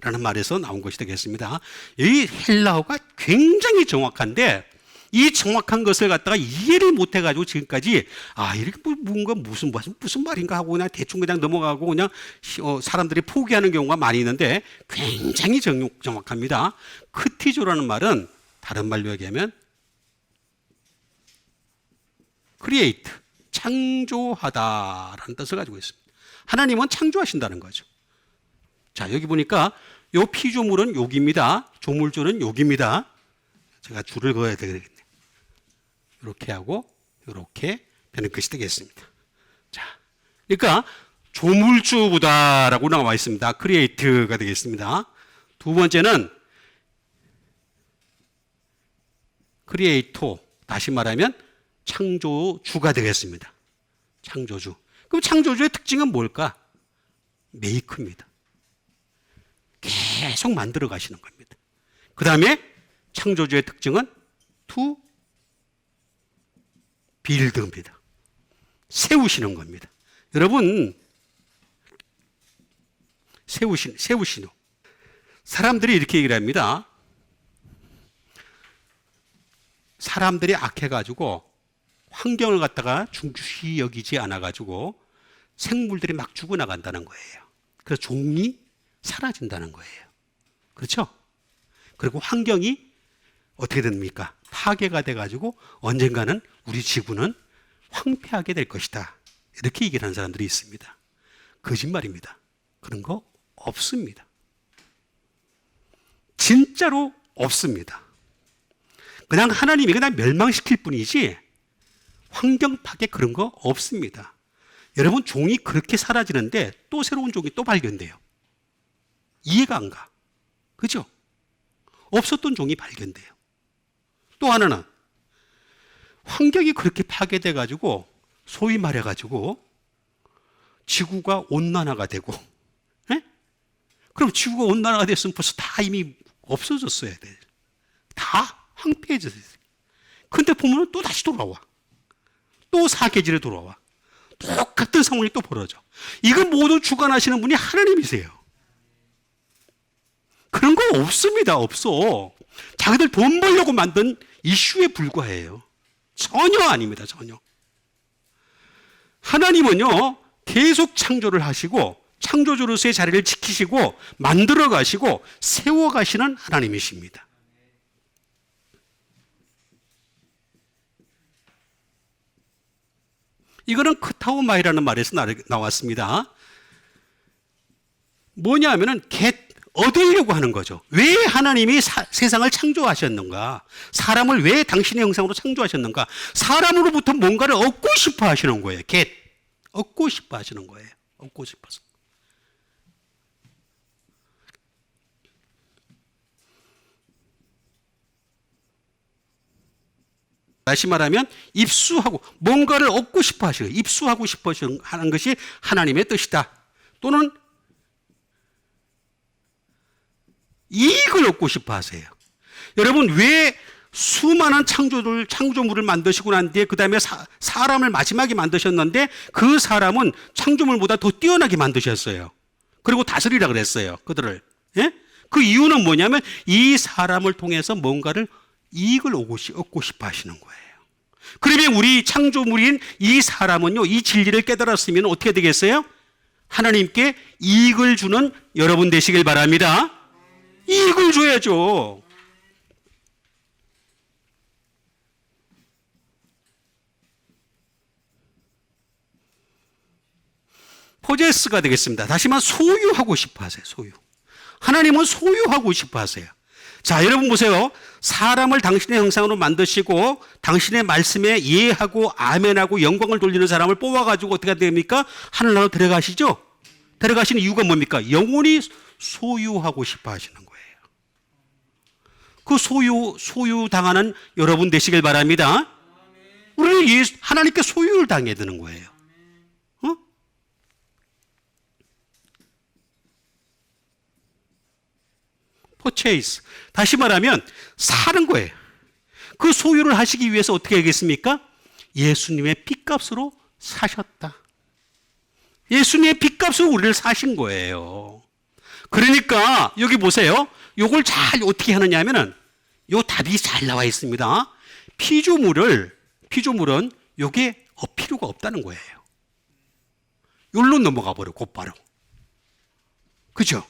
라는 말에서 나온 것이 되겠습니다. 이 헬라어가 굉장히 정확한데 이 정확한 것을 갖다가 이해를 못해가지고 지금까지 이렇게 뭔가 무슨 말인가 하고 그냥 대충 그냥 넘어가고 그냥 사람들이 포기하는 경우가 많이 있는데 굉장히 정확합니다. 크티조라는 말은 다른 말로 얘기하면 create, 창조하다라는 뜻을 가지고 있습니다. 하나님은 창조하신다는 거죠. 자, 여기 보니까 요 피조물은 여기입니다. 조물줄은 여기입니다. 제가 줄을 그어야 되겠네요. 이렇게 하고 이렇게 되는 것이 되겠습니다. 자, 그러니까 조물주다라고 나와 있습니다. create가 되겠습니다. 두 번째는 creator, 다시 말하면 창조주가 되겠습니다. 창조주. 그럼 창조주의 특징은 뭘까? 메이크입니다. 계속 만들어 가시는 겁니다. 그 다음에 창조주의 특징은 to build입니다. 세우시는 겁니다. 여러분, 세우시노. 사람들이 이렇게 얘기를 합니다. 사람들이 악해가지고 환경을 갖다가 중시 여기지 않아가지고 생물들이 막 죽어나간다는 거예요. 그래서 종이 사라진다는 거예요. 그렇죠? 그리고 환경이 어떻게 됩니까? 파괴가 돼가지고 언젠가는 우리 지구는 황폐하게 될 것이다. 이렇게 얘기를 하는 사람들이 있습니다. 거짓말입니다. 그런 거 없습니다. 진짜로 없습니다. 그냥 하나님이 그냥 멸망시킬 뿐이지 환경 파괴 그런 거 없습니다. 여러분, 종이 그렇게 사라지는데 또 새로운 종이 또 발견돼요. 이해가 안 가. 그죠? 없었던 종이 발견돼요. 또 하나는 환경이 그렇게 파괴돼 가지고 소위 말해 가지고 지구가 온난화가 되고, 에? 그럼 지구가 온난화가 됐으면 벌써 다 이미 없어졌어야 돼. 다 황폐해졌어요. 근데 보면 또 다시 돌아와. 또 사계절에 돌아와. 똑같은 상황이 또 벌어져. 이걸 모두 주관하시는 분이 하나님이세요. 그런 거 없습니다. 없어. 자기들 돈 벌려고 만든 이슈에 불과해요. 전혀 아닙니다. 전혀. 하나님은요, 계속 창조를 하시고 창조주로서의 자리를 지키시고 만들어 가시고 세워 가시는 하나님이십니다. 이거는 크타오마이라는 말에서 나왔습니다. 뭐냐 하면은 얻으려고 하는 거죠. 왜 하나님이 세상을 창조하셨는가? 사람을 왜 당신의 형상으로 창조하셨는가? 사람으로부터 뭔가를 얻고 싶어 하시는 거예요. 얻고 싶어 하시는 거예요. 얻고 싶어서. 다시 말하면 입수하고 뭔가를 얻고 싶어 하시고 입수하고 싶어 하는 것이 하나님의 뜻이다. 또는 이익을 얻고 싶어 하세요. 여러분, 왜 수많은 창조물을 만드시고 난 뒤에 그 다음에 사람을 마지막에 만드셨는데 그 사람은 창조물보다 더 뛰어나게 만드셨어요. 그리고 다스리라 그랬어요. 그들을. 예? 그 이유는 뭐냐면 이 사람을 통해서 뭔가를 이익을 얻고 싶어 하시는 거예요. 그러면 우리 창조물인 이 사람은요, 이 진리를 깨달았으면 어떻게 되겠어요? 하나님께 이익을 주는 여러분 되시길 바랍니다. 이익을 줘야죠. 포제스가 되겠습니다. 다시 말해 소유하고 싶어 하세요. 소유. 하나님은 소유하고 싶어 하세요. 자, 여러분 보세요. 사람을 당신의 형상으로 만드시고 당신의 말씀에 예하고 아멘하고 영광을 돌리는 사람을 뽑아가지고 어떻게 됩니까? 하늘나라로 데려가시죠? 데려가시는 이유가 뭡니까? 영원히 소유하고 싶어 하시는 거예요. 그 소유당하는 여러분 되시길 바랍니다. 우리는 하나님께 소유를 당해야 되는 거예요. 어? purchase. 다시 말하면 사는 거예요. 그 소유를 하시기 위해서 어떻게 하겠습니까? 예수님의 핏값으로 사셨다. 예수님의 핏값으로 우리를 사신 거예요. 그러니까 여기 보세요. 요걸 잘 어떻게 하느냐 하면은 요 답이 잘 나와 있습니다. 피조물은 요게 필요가 없다는 거예요. 요로 넘어가 버려 곧바로. 그죠?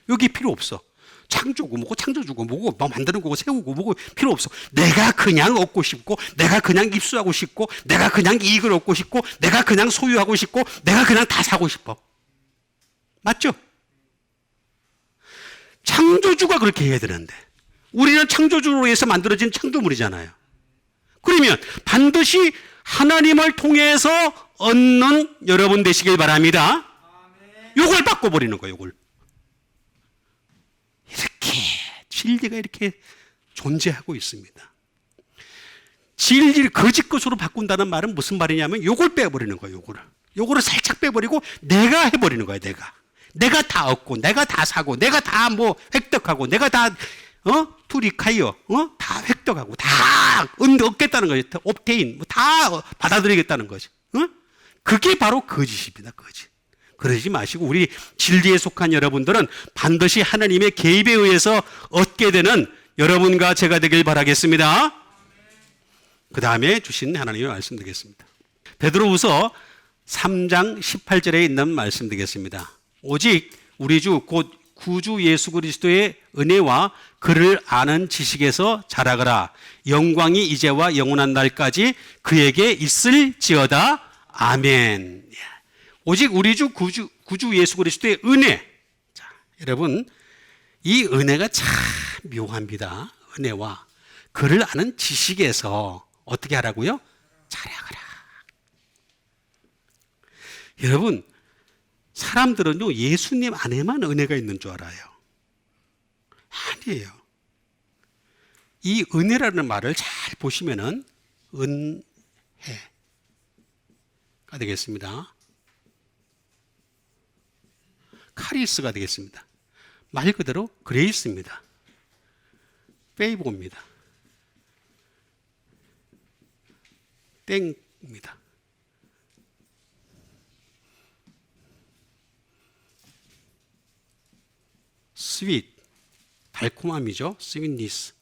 여기 필요 없어. 창조고 뭐고 창조주고 뭐고 뭐 만드는 거고 세우고 뭐고 필요 없어. 내가 그냥 얻고 싶고, 내가 그냥 입수하고 싶고, 내가 그냥 이익을 얻고 싶고, 내가 그냥 소유하고 싶고, 내가 그냥 다 사고 싶어. 맞죠? 창조주가 그렇게 해야 되는데 우리는 창조주로 해서 만들어진 창조물이잖아요. 그러면 반드시 하나님을 통해서 얻는 여러분 되시길 바랍니다. 요걸 바꿔버리는 거예요. 요걸. 이렇게 진리가 이렇게 존재하고 있습니다. 진리를 거짓 것으로 바꾼다는 말은 무슨 말이냐면 요걸 빼버리는 거예요. 요거를 살짝 빼버리고 내가 해버리는 거예요. 내가 다 얻고, 내가 다 사고, 내가 다 뭐 획득하고, 내가 다 투리카이어 다 획득하고 다 얻겠다는 거죠. 옵테인 다 받아들이겠다는 거죠. 그게 바로 거짓입니다. 거짓. 그러지 마시고 우리 진리에 속한 여러분들은 반드시 하나님의 개입에 의해서 얻게 되는 여러분과 제가 되길 바라겠습니다. 그 다음에 주신 하나님의 말씀 드리겠습니다. 베드로후서 3장 18절에 있는 말씀 드리겠습니다. 오직 우리 주 곧 구주 예수 그리스도의 은혜와 그를 아는 지식에서 자라거라. 영광이 이제와 영원한 날까지 그에게 있을지어다. 아멘. 오직 우리 주 구주 예수 그리스도의 은혜. 자, 여러분 이 은혜가 참 묘합니다. 은혜와 그를 아는 지식에서 어떻게 하라고요? 자라거라. 여러분 사람들은요 예수님 안에만 은혜가 있는 줄 알아요. 아니에요. 이 은혜라는 말을 잘 보시면은 은혜가 되겠습니다. 카리스가 되겠습니다. 말 그대로 그레이스입니다. 페이보입니다. 땡입니다. 스윗, 달콤함이죠. 스윗니스.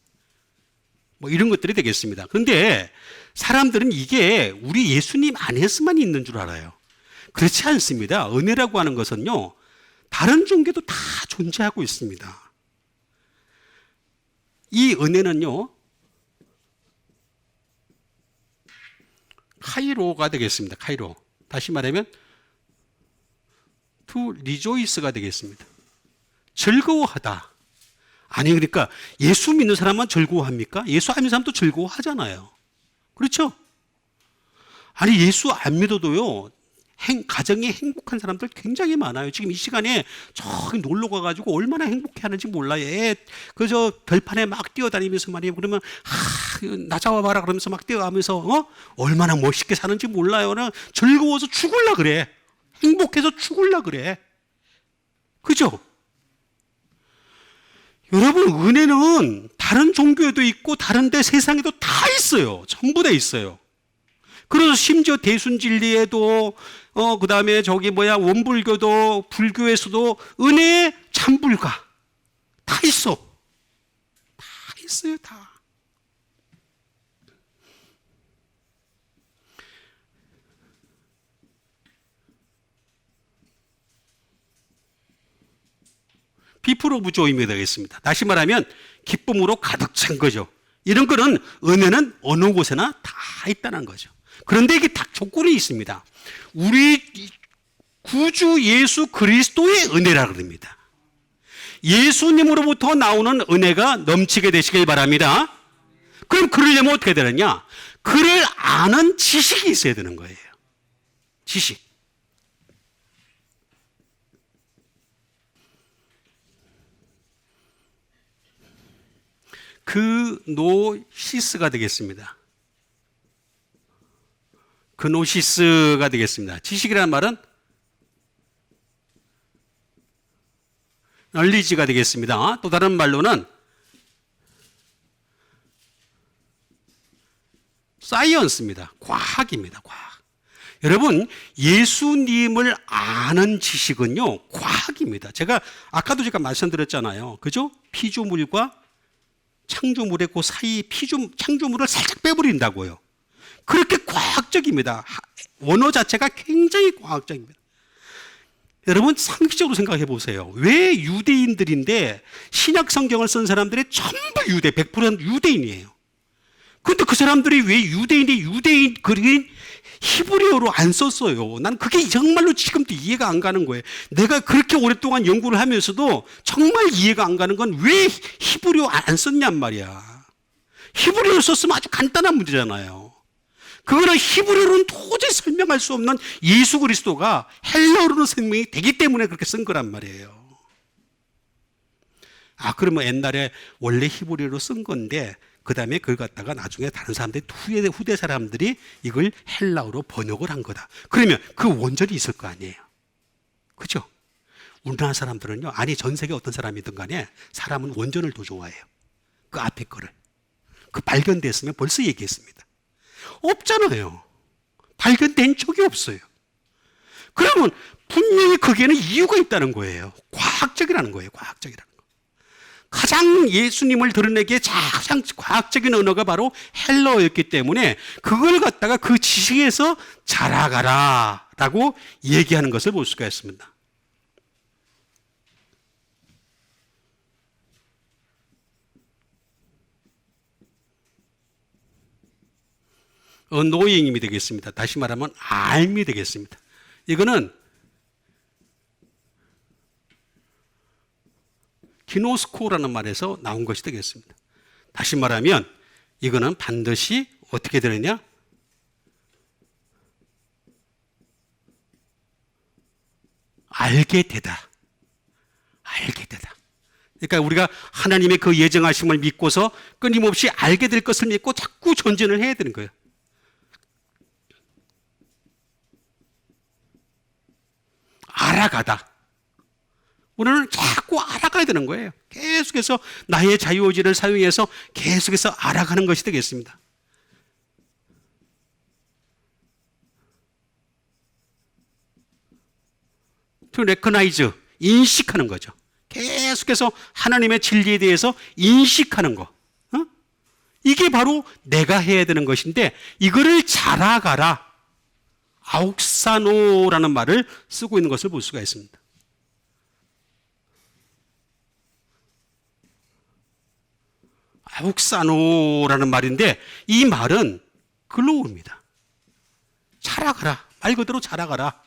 뭐 이런 것들이 되겠습니다. 그런데 사람들은 이게 우리 예수님 안에서만 있는 줄 알아요. 그렇지 않습니다. 은혜라고 하는 것은요, 다른 종교도 다 존재하고 있습니다. 이 은혜는요, 카이로가 되겠습니다. 카이로. 다시 말하면 to rejoice가 되겠습니다. 즐거워하다. 아니 그러니까 예수 믿는 사람만 즐거워합니까? 예수 안 믿는 사람도 즐거워하잖아요. 그렇죠? 아니 예수 안 믿어도요 가정이 행복한 사람들 굉장히 많아요. 지금 이 시간에 저기 놀러 가가지고 얼마나 행복해하는지 몰라요. 그저 별판에 막 뛰어다니면서 말이에요. 그러면 나 잡아봐라 그러면서 막 뛰어가면서 얼마나 멋있게 사는지 몰라요. 즐거워서 죽을라 그래. 행복해서 죽을라 그래. 그죠? 여러분 은혜는 다른 종교에도 있고 다른 데 세상에도 다 있어요. 전부 다 있어요. 그래서 심지어 대순진리에도 그 다음에 원불교도 불교에서도 은혜의 참불가 다 있어. 다 있어요. 다. people of joy가 되겠습니다. 다시 말하면 기쁨으로 가득 찬 거죠. 이런 거는 은혜는 어느 곳에나 다 있다는 거죠. 그런데 이게 딱 조건이 있습니다. 우리 구주 예수 그리스도의 은혜라 그럽니다. 예수님으로부터 나오는 은혜가 넘치게 되시길 바랍니다. 그럼 그러려면 어떻게 되느냐? 그를 아는 지식이 있어야 되는 거예요. 지식. 그노시스가 되겠습니다. 그노시스가 되겠습니다. 지식이라는 말은 널리지가 되겠습니다. 또 다른 말로는 사이언스입니다. 과학입니다. 과학. 여러분, 예수님을 아는 지식은요, 과학입니다. 제가 말씀드렸잖아요. 그죠? 피조물과 창조물의 그 사이 창조물을 살짝 빼버린다고요. 그렇게 과학적입니다. 원어 자체가 굉장히 과학적입니다. 여러분, 상식적으로 생각해 보세요. 왜 유대인들인데 신약 성경을 쓴 사람들이 전부 100% 유대인이에요. 그런데 그 사람들이 왜 유대인 그린 히브리어로 안 썼어요? 난 그게 정말로 지금도 이해가 안 가는 거예요. 내가 그렇게 오랫동안 연구를 하면서도 정말 이해가 안 가는 건 왜 히브리어 안 썼냔 말이야. 히브리어로 썼으면 아주 간단한 문제잖아요. 그거는 히브리어로는 도저히 설명할 수 없는 예수 그리스도가 헬라어로는 설명이 되기 때문에 그렇게 쓴 거란 말이에요. 그러면 옛날에 원래 히브리어로 쓴 건데 그 다음에 그걸 갖다가 나중에 다른 사람들이 후대 사람들이 이걸 헬라어로 번역을 한 거다. 그러면 그 원전이 있을 거 아니에요. 그죠? 우리나라 사람들은요, 전 세계 어떤 사람이든 간에 사람은 원전을 더 좋아해요. 그 앞에 거를. 그 발견됐으면 벌써 얘기했습니다. 없잖아요. 발견된 적이 없어요. 그러면 분명히 거기에는 이유가 있다는 거예요. 과학적이라는 거예요. 과학적이라는 거. 가장 예수님을 드러내기에 가장 과학적인 언어가 바로 헬라어였기 때문에 그걸 갖다가 그 지식에서 자라가라 라고 얘기하는 것을 볼 수가 있습니다. 노잉이 되겠습니다. 다시 말하면 알미 되겠습니다. 이거는 기노스코라는 말에서 나온 것이 되겠습니다. 다시 말하면 이거는 반드시 어떻게 되느냐? 알게 되다. 알게 되다. 그러니까 우리가 하나님의 그 예정하심을 믿고서 끊임없이 알게 될 것을 믿고 자꾸 전진을 해야 되는 거예요. 알아가다. 우리는 자꾸 알아가야 되는 거예요. 계속해서 나의 자유의지를 사용해서 계속해서 알아가는 것이 되겠습니다. To recognize, 인식하는 거죠. 계속해서 하나님의 진리에 대해서 인식하는 거. 이게 바로 내가 해야 되는 것인데 이거를 잘 알아가라. 아욱사노라는 말을 쓰고 있는 것을 볼 수가 있습니다. 아욱사노라는 말인데 이 말은 글로우입니다. 자라가라. 말 그대로 자라가라.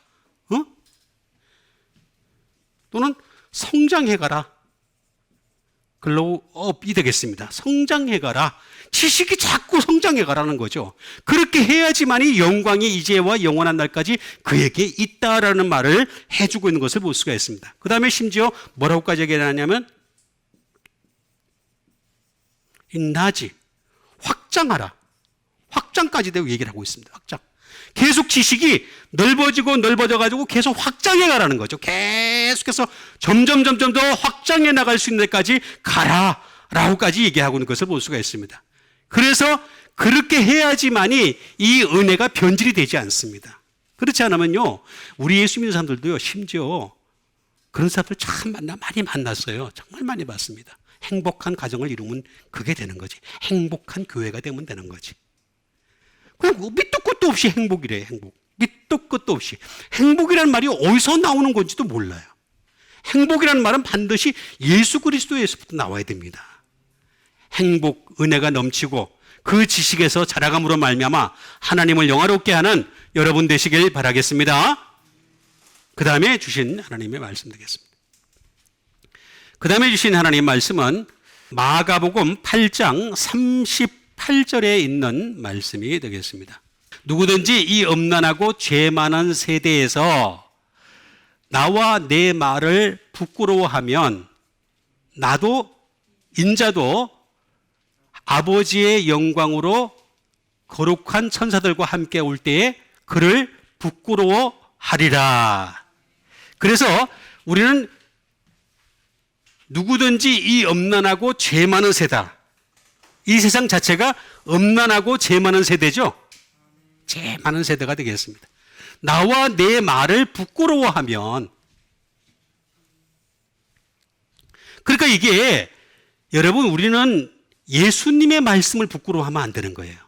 또는 성장해가라. 글로우업이 되겠습니다. 성장해가라. 지식이 자꾸 성장해가라는 거죠. 그렇게 해야지만이 영광이 이제와 영원한 날까지 그에게 있다라는 말을 해주고 있는 것을 볼 수가 있습니다. 그 다음에 심지어 뭐라고까지 얘기하냐면 인나지, 확장하라. 확장까지 되고 얘기를 하고 있습니다. 확장. 계속 지식이 넓어져가지고 계속 확장해 가라는 거죠. 계속해서 점점 더 확장해 나갈 수 있는 데까지 가라. 라고까지 얘기하고 있는 것을 볼 수가 있습니다. 그래서 그렇게 해야지만이 이 은혜가 변질이 되지 않습니다. 그렇지 않으면요, 우리 예수 믿는 사람들도요, 심지어 그런 사람들 참 많이 만났어요. 정말 많이 봤습니다. 행복한 가정을 이루면 그게 되는 거지. 행복한 교회가 되면 되는 거지. 그냥 밑도 끝도 없이 행복이래요. 행복. 밑도 끝도 없이. 행복이라는 말이 어디서 나오는 건지도 몰라요. 행복이라는 말은 반드시 예수 그리스도에서부터 나와야 됩니다. 행복, 은혜가 넘치고 그 지식에서 자라감으로 말미암아 하나님을 영화롭게 하는 여러분 되시길 바라겠습니다. 그 다음에 주신 하나님의 말씀 되겠습니다. 그 다음에 주신 하나님의 말씀은 마가복음 8장 38절에 있는 말씀이 되겠습니다. 누구든지 이 음란하고 죄 많은 세대에서 나와 내 말을 부끄러워하면 나도 인자도 아버지의 영광으로 거룩한 천사들과 함께 올 때에 그를 부끄러워하리라. 그래서 우리는 누구든지 이 음란하고 죄 많은 세다. 이 세상 자체가 음란하고 죄 많은 세대죠. 죄 많은 세대가 되겠습니다. 나와 내 말을 부끄러워하면, 그러니까 이게 여러분, 우리는 예수님의 말씀을 부끄러워하면 안 되는 거예요.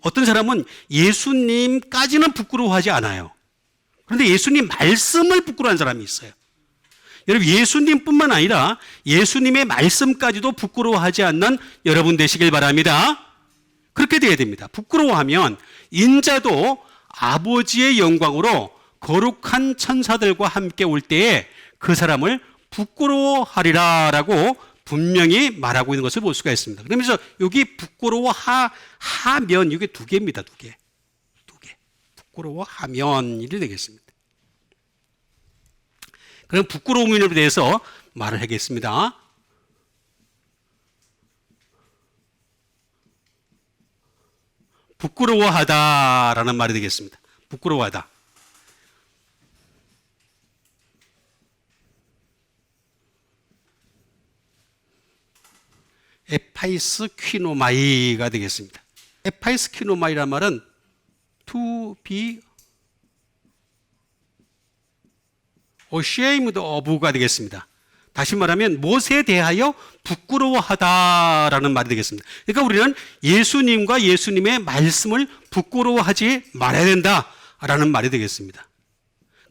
어떤 사람은 예수님까지는 부끄러워하지 않아요. 그런데 예수님 말씀을 부끄러워하는 사람이 있어요. 여러분, 예수님뿐만 아니라 예수님의 말씀까지도 부끄러워하지 않는 여러분 되시길 바랍니다. 그렇게 돼야 됩니다. 부끄러워하면 인자도 아버지의 영광으로 거룩한 천사들과 함께 올 때에 그 사람을 부끄러워하리라 라고 분명히 말하고 있는 것을 볼 수가 있습니다. 그러면서 여기 부끄러워하면, 이게 두 개입니다. 두 개. 부끄러워하면 이래 되겠습니다. 그럼 부끄러움에 대해서 말을 하겠습니다. 부끄러워하다라는 말이 되겠습니다. 부끄러워하다. 에파이스 퀴노마이가 되겠습니다. 에파이스 퀴노마이라는 말은 to be ashamed of가 되겠습니다. 다시 말하면 무엇에 대하여 부끄러워하다라는 말이 되겠습니다. 그러니까 우리는 예수님과 예수님의 말씀을 부끄러워하지 말아야 된다라는 말이 되겠습니다.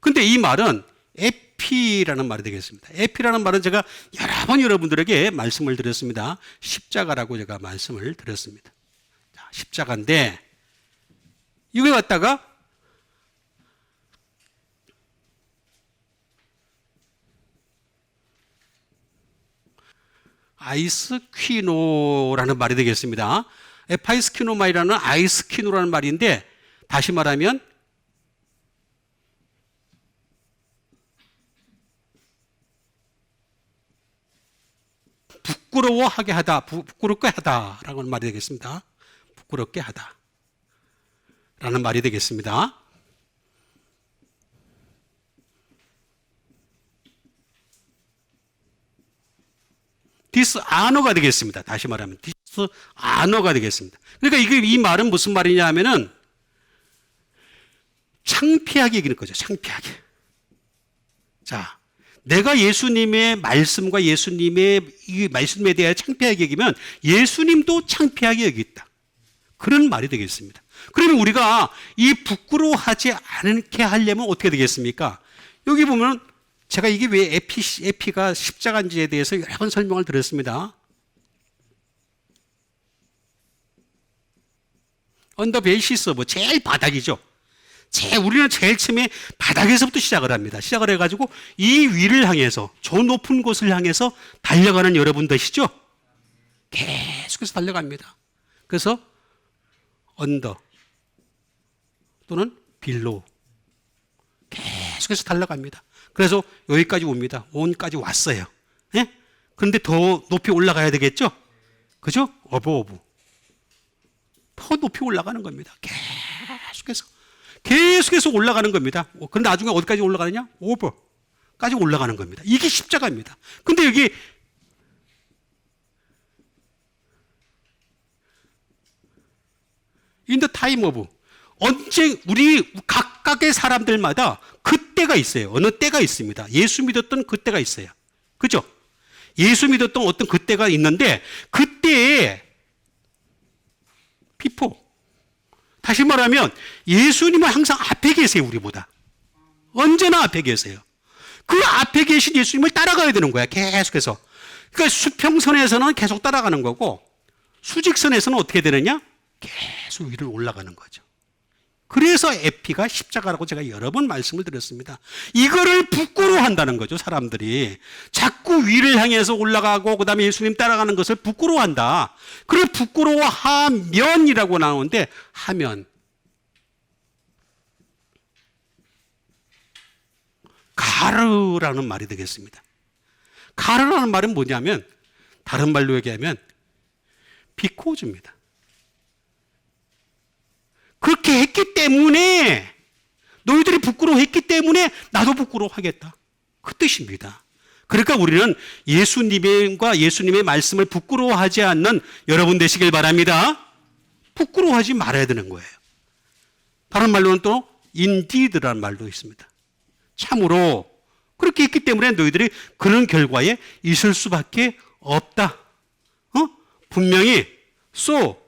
그런데 이 말은 에피라는 말이 되겠습니다. 에피라는 말은 제가 여러 번 여러분들에게 말씀을 드렸습니다. 십자가라고 제가 말씀을 드렸습니다. 자, 십자가인데 이거 갖다가 아이스퀴노라는 말이 되겠습니다. 에파이스퀴노마이라는 아이스퀴노라는 말인데 다시 말하면 부끄러워하게 하다, 부끄럽게 하다라는 말이 되겠습니다. 부끄럽게 하다 라는 말이 되겠습니다. 디스아너가 되겠습니다. 다시 말하면 디스아너가 되겠습니다. 그러니까 이 말은 무슨 말이냐 하면은 창피하게 여기는 거죠. 창피하게. 자, 내가 예수님의 말씀과 예수님의 이 말씀에 대해 창피하게 여기면 예수님도 창피하게 여기겠다. 그런 말이 되겠습니다. 그러면 우리가 이 부끄러워하지 않게 하려면 어떻게 되겠습니까? 여기 보면 제가 이게 왜 에피가 십자가인지에 대해서 여러 번 설명을 드렸습니다. 언더 베이시스 오브, 제일 바닥이죠. 우리는 제일 처음에 바닥에서부터 시작을 합니다. 시작을 해가지고 이 위를 향해서, 저 높은 곳을 향해서 달려가는 여러분 되시죠? 계속해서 달려갑니다. 그래서 언더 또는 빌로우 계속해서 달려갑니다. 그래서 여기까지 옵니다. 온까지 왔어요. 예? 그런데 더 높이 올라가야 되겠죠? 그죠? 어브. 더 높이 올라가는 겁니다. 계속해서 올라가는 겁니다. 그런데 나중에 어디까지 올라가느냐? 오버까지 올라가는 겁니다. 이게 십자가입니다. 근데 여기 in the time of, 언제 우리 각각의 사람들마다 그때가 있어요. 어느 때가 있습니다. 예수 믿었던 그때가 있어요. 그죠? 예수 믿었던 어떤 그때가 있는데 그때에 before, 다시 말하면 예수님은 항상 앞에 계세요. 우리보다 언제나 앞에 계세요. 그 앞에 계신 예수님을 따라가야 되는 거야. 계속해서. 그러니까 수평선에서는 계속 따라가는 거고 수직선에서는 어떻게 되느냐? 계속 위를 올라가는 거죠. 그래서 에피가 십자가라고 제가 여러 번 말씀을 드렸습니다. 이거를 부끄러워한다는 거죠. 사람들이 자꾸 위를 향해서 올라가고 그 다음에 예수님 따라가는 것을 부끄러워한다. 그걸 부끄러워하면이라고 나오는데, 하면 가르라는 말이 되겠습니다. 가르라는 말은 뭐냐면 다른 말로 얘기하면 비코즈입니다. 그렇게 했기 때문에, 너희들이 부끄러워했기 때문에 나도 부끄러워하겠다. 그 뜻입니다. 그러니까 우리는 예수님과 예수님의 말씀을 부끄러워하지 않는 여러분 되시길 바랍니다. 부끄러워하지 말아야 되는 거예요. 다른 말로는 또 indeed라는 말도 있습니다. 참으로 그렇게 있기 때문에 너희들이 그런 결과에 있을 수밖에 없다. 분명히 so.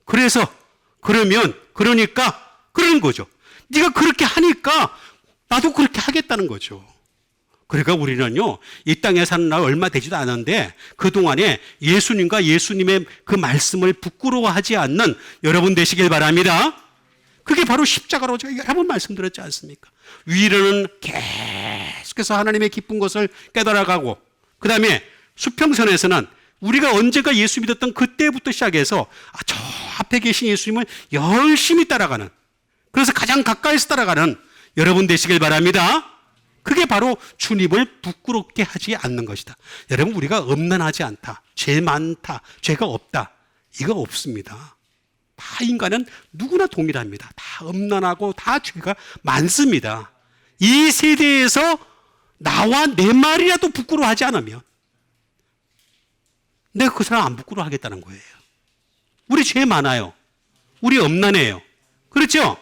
그래서 그러니까 그러는 거죠. 네가 그렇게 하니까 나도 그렇게 하겠다는 거죠. 그러니까 우리는요, 이 땅에 사는 날 얼마 되지도 않은데 그동안에 예수님과 예수님의 그 말씀을 부끄러워하지 않는 여러분 되시길 바랍니다. 그게 바로 십자가로 제가 여러 번 말씀드렸지 않습니까? 위로는 계속해서 하나님의 기쁜 것을 깨달아가고, 그 다음에 수평선에서는 우리가 언제가 예수 믿었던 그때부터 시작해서 저 앞에 계신 예수님을 열심히 따라가는, 그래서 가장 가까이서 따라가는 여러분 되시길 바랍니다. 그게 바로 주님을 부끄럽게 하지 않는 것이다. 여러분, 우리가 엄난하지 않다, 죄 많다, 죄가 없다, 이거 없습니다. 다 인간은 누구나 동일합니다. 다 엄난하고 다 죄가 많습니다. 이 세대에서 나와 내 말이라도 부끄러워하지 않으면 내가 그 사람 안 부끄러워하겠다는 거예요. 우리 죄 많아요. 우리 엄난해요. 그렇죠?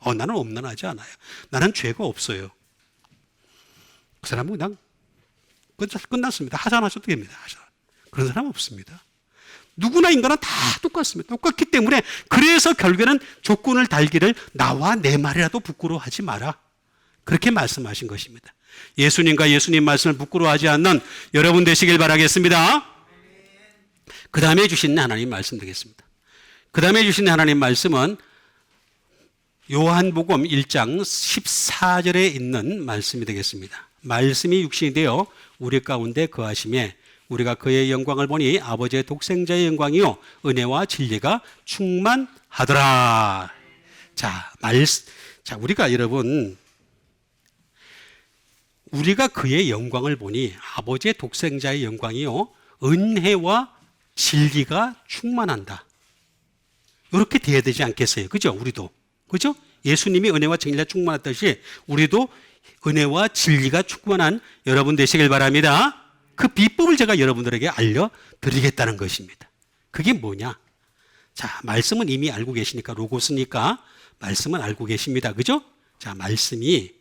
나는 엄난하지 않아요. 나는 죄가 없어요. 그 사람은 그냥 끝났습니다. 하산하셔도 됩니다. 그런 사람 없습니다. 누구나 인간은 다 똑같습니다. 똑같기 때문에 그래서 결국에는 조건을 달기를 나와 내 말이라도 부끄러워하지 마라. 그렇게 말씀하신 것입니다. 예수님과 예수님 말씀을 부끄러워하지 않는 여러분 되시길 바라겠습니다. 그 다음에 주신 하나님 말씀 되겠습니다. 그 다음에 주신 하나님 말씀은 요한복음 1장 14절에 있는 말씀이 되겠습니다. 말씀이 육신이 되어 우리 가운데 거하심에 우리가 그의 영광을 보니 아버지의 독생자의 영광이요 은혜와 진리가 충만하더라. 자, 우리가 여러분, 우리가 그의 영광을 보니 아버지의 독생자의 영광이요 은혜와 진리가 충만한다. 이렇게 돼야 되지 않겠어요? 그죠? 우리도. 그죠? 예수님이 은혜와 진리가 충만했듯이 우리도 은혜와 진리가 충만한 여러분 되시길 바랍니다. 그 비법을 제가 여러분들에게 알려드리겠다는 것입니다. 그게 뭐냐? 자, 말씀은 이미 알고 계시니까, 로고스니까 말씀은 알고 계십니다. 그죠? 자, 말씀이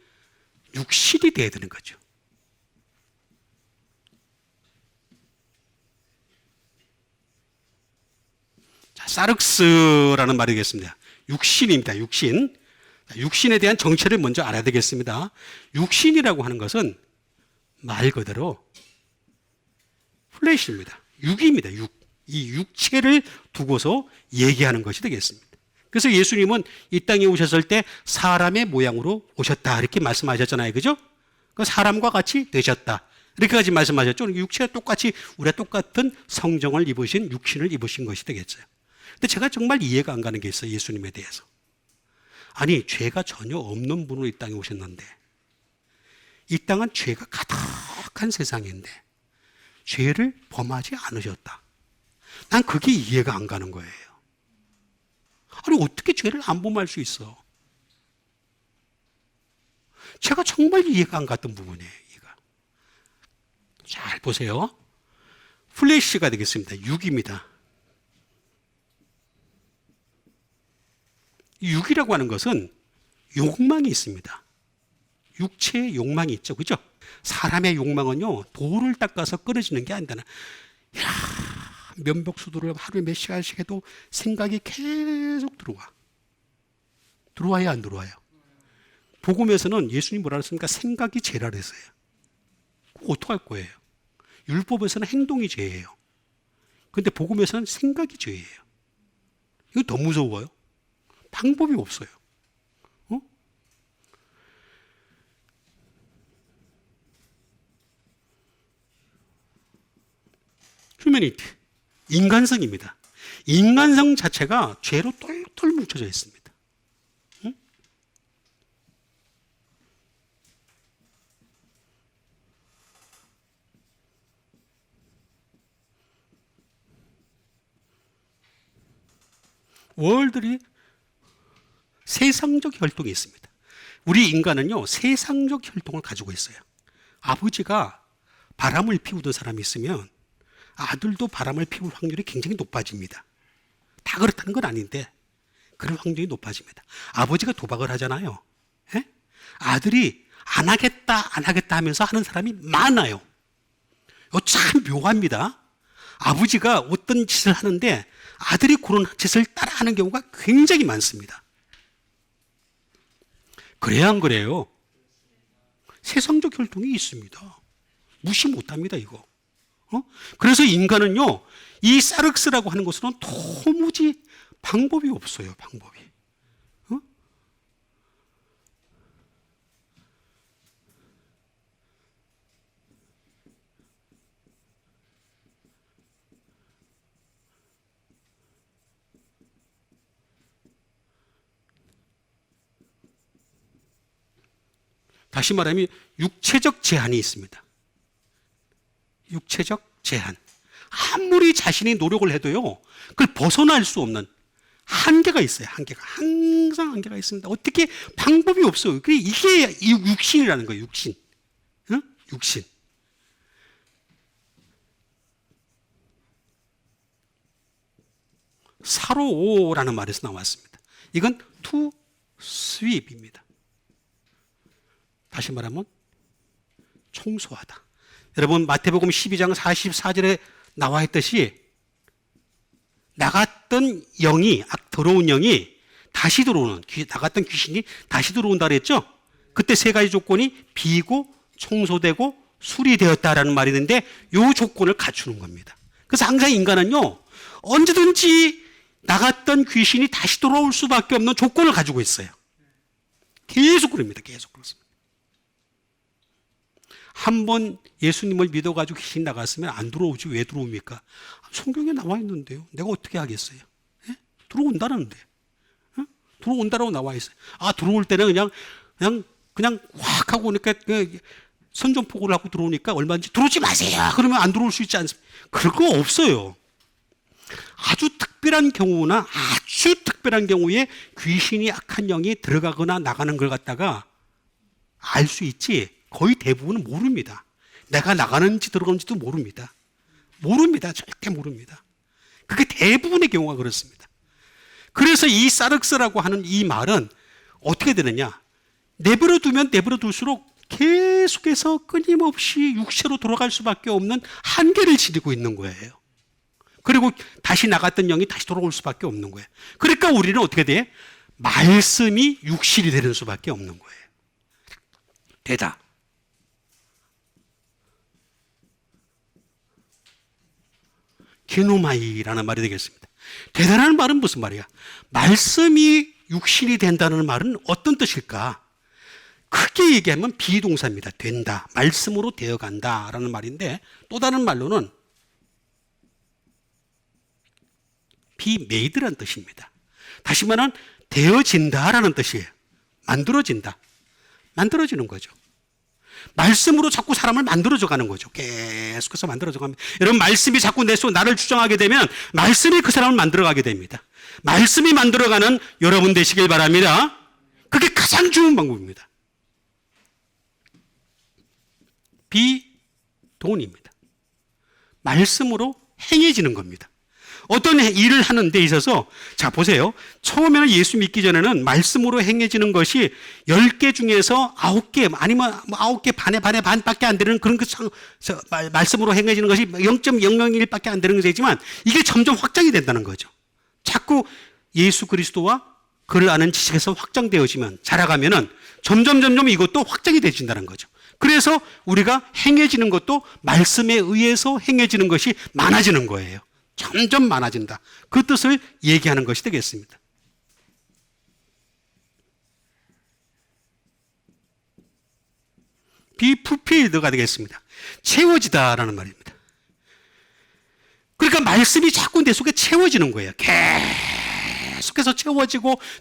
육신이 되어야 되는 거죠. 자, 사륵스라는 말이 되겠습니다. 육신입니다. 육신. 육신에 대한 정체를 먼저 알아야 되겠습니다. 육신이라고 하는 것은 말 그대로 플래시입니다. 육입니다. 이 육체를 두고서 얘기하는 것이 되겠습니다. 그래서 예수님은 이 땅에 오셨을 때 사람의 모양으로 오셨다 이렇게 말씀하셨잖아요. 그죠? 그 사람과 같이 되셨다 이렇게까지 말씀하셨죠. 육체가 똑같이 우리가 똑같은 성정을 입으신, 육신을 입으신 것이 되겠어요. 근데 제가 정말 이해가 안 가는 게 있어요. 예수님에 대해서. 아니, 죄가 전혀 없는 분으로 이 땅에 오셨는데, 이 땅은 죄가 가득한 세상인데 죄를 범하지 않으셨다. 난 그게 이해가 안 가는 거예요. 아니, 어떻게 죄를 안 범할 수 있어? 제가 정말 이해가 안 갔던 부분이에요. 이가. 잘 보세요. 플래시가 되겠습니다. 육입니다. 육이라고 하는 것은 욕망이 있습니다. 육체의 욕망이 있죠. 그죠? 사람의 욕망은요, 돌을 닦아서 끊어지는 게 아니다. 면벽수도를 하루에 몇 시간씩 해도 생각이 계속 들어와. 들어와요, 안 들어와요? 복음에서는 예수님 뭐라 그랬습니까? 생각이 죄라 그랬어요. 어떡할 거예요? 율법에서는 행동이 죄예요. 그런데 복음에서는 생각이 죄예요. 이거 더 무서워요. 방법이 없어요. 휴머니티, 인간성입니다. 인간성 자체가 죄로 똘똘 뭉쳐져 있습니다. 월들이 세상적 혈통이 있습니다. 우리 인간은요, 세상적 혈통을 가지고 있어요. 아버지가 바람을 피우던 사람이 있으면 아들도 바람을 피울 확률이 굉장히 높아집니다. 다 그렇다는 건 아닌데 그럴 확률이 높아집니다. 아버지가 도박을 하잖아요. 예? 아들이 안 하겠다 하면서 하는 사람이 많아요. 이거 참 묘합니다. 아버지가 어떤 짓을 하는데 아들이 그런 짓을 따라하는 경우가 굉장히 많습니다. 그래야 안 그래요? 세상적 혈통이 있습니다. 무시 못합니다, 이거. 그래서 인간은요, 이 사륵스라고 하는 것은 도무지 방법이 없어요, 방법이. 다시 말하면 육체적 제한이 있습니다. 육체적 제한. 아무리 자신이 노력을 해도요, 그걸 벗어날 수 없는 한계가 있어요. 한계가. 항상 한계가 있습니다. 어떻게 방법이 없어요. 이게 이 육신이라는 거예요. 육신. 응? 육신. 사로오라는 말에서 나왔습니다. 이건 to sweep입니다. 다시 말하면 청소하다. 여러분 마태복음 12장 44절에 나와 있듯이 나갔던 영이, 더러운 영이 다시 들어오는, 나갔던 귀신이 다시 들어온다 그랬죠? 그때 세 가지 조건이 비고 청소되고 수리되었다라는 말이 있는데 이 조건을 갖추는 겁니다. 그래서 항상 인간은요, 언제든지 나갔던 귀신이 다시 돌아올 수밖에 없는 조건을 가지고 있어요. 계속 그럽니다. 계속 그렇습니다. 한번 예수님을 믿어가지고 귀신 나갔으면 안 들어오지 왜 들어옵니까? 성경에 나와 있는데요. 내가 어떻게 하겠어요? 예? 들어온다는데. 예? 들어온다라고 나와 있어요. 아, 들어올 때는 그냥 확 하고 오니까 선전포고를 하고 들어오니까 얼마인지 들어오지 마세요. 그러면 안 들어올 수 있지 않습니까? 그럴 거 없어요. 아주 특별한 경우나 아주 특별한 경우에 귀신이 악한 영이 들어가거나 나가는 걸 갖다가 알 수 있지 거의 대부분은 모릅니다. 내가 나가는지 들어가는지도 모릅니다. 모릅니다. 절대 모릅니다. 그게 대부분의 경우가 그렇습니다. 그래서 이 사륵스라고 하는 이 말은 어떻게 되느냐? 내버려 두면 내버려 둘수록 계속해서 끊임없이 육체로 돌아갈 수밖에 없는 한계를 지니고 있는 거예요. 그리고 다시 나갔던 영이 다시 돌아올 수밖에 없는 거예요. 그러니까 우리는 어떻게 돼? 말씀이 육신이 되는 수밖에 없는 거예요. 되다. 게노마이라는 말이 되겠습니다. 되다라는 말은 무슨 말이야? 말씀이 육신이 된다는 말은 어떤 뜻일까? 크게 얘기하면 비동사입니다. 된다. 말씀으로 되어간다라는 말인데 또 다른 말로는 비메이드라는 뜻입니다. 다시 말하면 되어진다라는 뜻이에요. 만들어진다. 만들어지는 거죠. 말씀으로 자꾸 사람을 만들어져 가는 거죠. 계속해서 만들어져 갑니다. 여러분 말씀이 자꾸 내 속 나를 주장하게 되면 말씀이 그 사람을 만들어가게 됩니다. 말씀이 만들어가는 여러분 되시길 바랍니다. 그게 가장 좋은 방법입니다. 비동입니다. 말씀으로 행해지는 겁니다. 어떤 일을 하는 데 있어서 자 보세요. 처음에는 예수 믿기 전에는 말씀으로 행해지는 것이 10개 중에서 9개 아니면 9개 반밖에 안 되는 그런 말씀으로 행해지는 것이 0.001밖에 안 되는 것이지만 이게 점점 확장이 된다는 거죠. 자꾸 예수 그리스도와 그를 아는 지식에서 확장되어지면 자라가면은 점점 이것도 확장이 되어진다는 거죠. 그래서 우리가 행해지는 것도 말씀에 의해서 행해지는 것이 많아지는 거예요. 점점 많아진다. 그 뜻을 얘기하는 것이 되겠습니다. 비풀필드가 되겠습니다. 채워지다라는 말입니다. 그러니까 말씀이 자꾸 내 속에 채워지는 거예요. 계속해서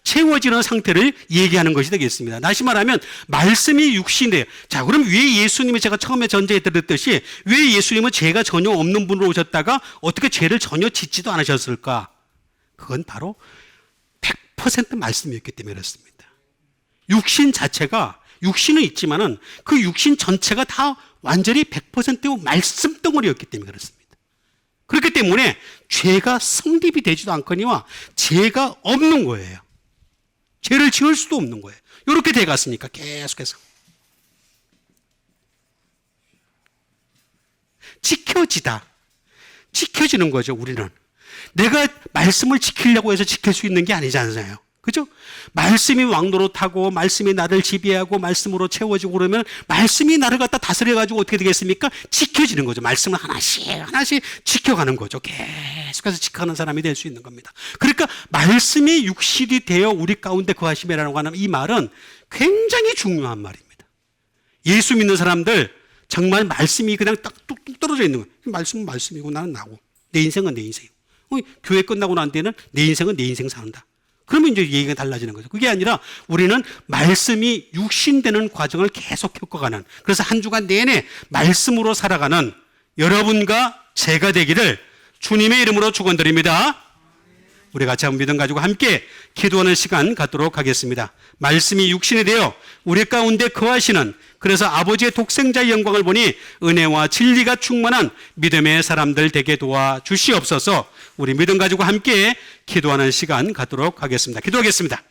채워지는 상태를 얘기하는 것이 되겠습니다. 다시 말하면 말씀이 육신이에요. 자, 그럼 왜 예수님이 제가 처음에 전제에 드렸듯이 왜 예수님은 죄가 전혀 없는 분으로 오셨다가 어떻게 죄를 전혀 짓지도 않으셨을까? 그건 바로 100% 말씀이었기 때문에 그렇습니다. 육신 자체가 육신은 있지만은 그 육신 전체가 다 완전히 100% 말씀 덩어리였기 때문에 그렇습니다. 그렇기 때문에 죄가 성립이 되지도 않거니와 죄가 없는 거예요. 죄를 지을 수도 없는 거예요. 이렇게 돼갔으니까 계속해서. 지켜지는 거죠, 우리는. 내가 말씀을 지키려고 해서 지킬 수 있는 게 아니잖아요. 그죠? 말씀이 왕노릇하고 말씀이 나를 지배하고 말씀으로 채워지고 그러면 말씀이 나를 갖다 다스려가지고 어떻게 되겠습니까? 지켜지는 거죠. 말씀을 하나씩 지켜가는 거죠. 계속해서 지켜가는 사람이 될 수 있는 겁니다. 그러니까 말씀이 육신이 되어 우리 가운데 거하심이라고 하는 이 말은 굉장히 중요한 말입니다. 예수 믿는 사람들 정말 말씀이 그냥 딱 뚝뚝 떨어져 있는 거예요. 말씀은 말씀이고 나는 나고 내 인생은 내 인생이고 교회 끝나고 난 뒤에는 내 인생은 내 인생 산다. 그러면 이제 얘기가 달라지는 거죠. 그게 아니라 우리는 말씀이 육신되는 과정을 계속 겪어가는, 그래서 한 주간 내내 말씀으로 살아가는 여러분과 제가 되기를 주님의 이름으로 축원드립니다. 우리 같이 한번 믿음 가지고 함께 기도하는 시간 갖도록 하겠습니다. 말씀이 육신이 되어 우리 가운데 거하시는, 그래서 아버지의 독생자의 영광을 보니 은혜와 진리가 충만한 믿음의 사람들 되게 도와주시옵소서. 우리 믿음 가지고 함께 기도하는 시간 갖도록 하겠습니다. 기도하겠습니다.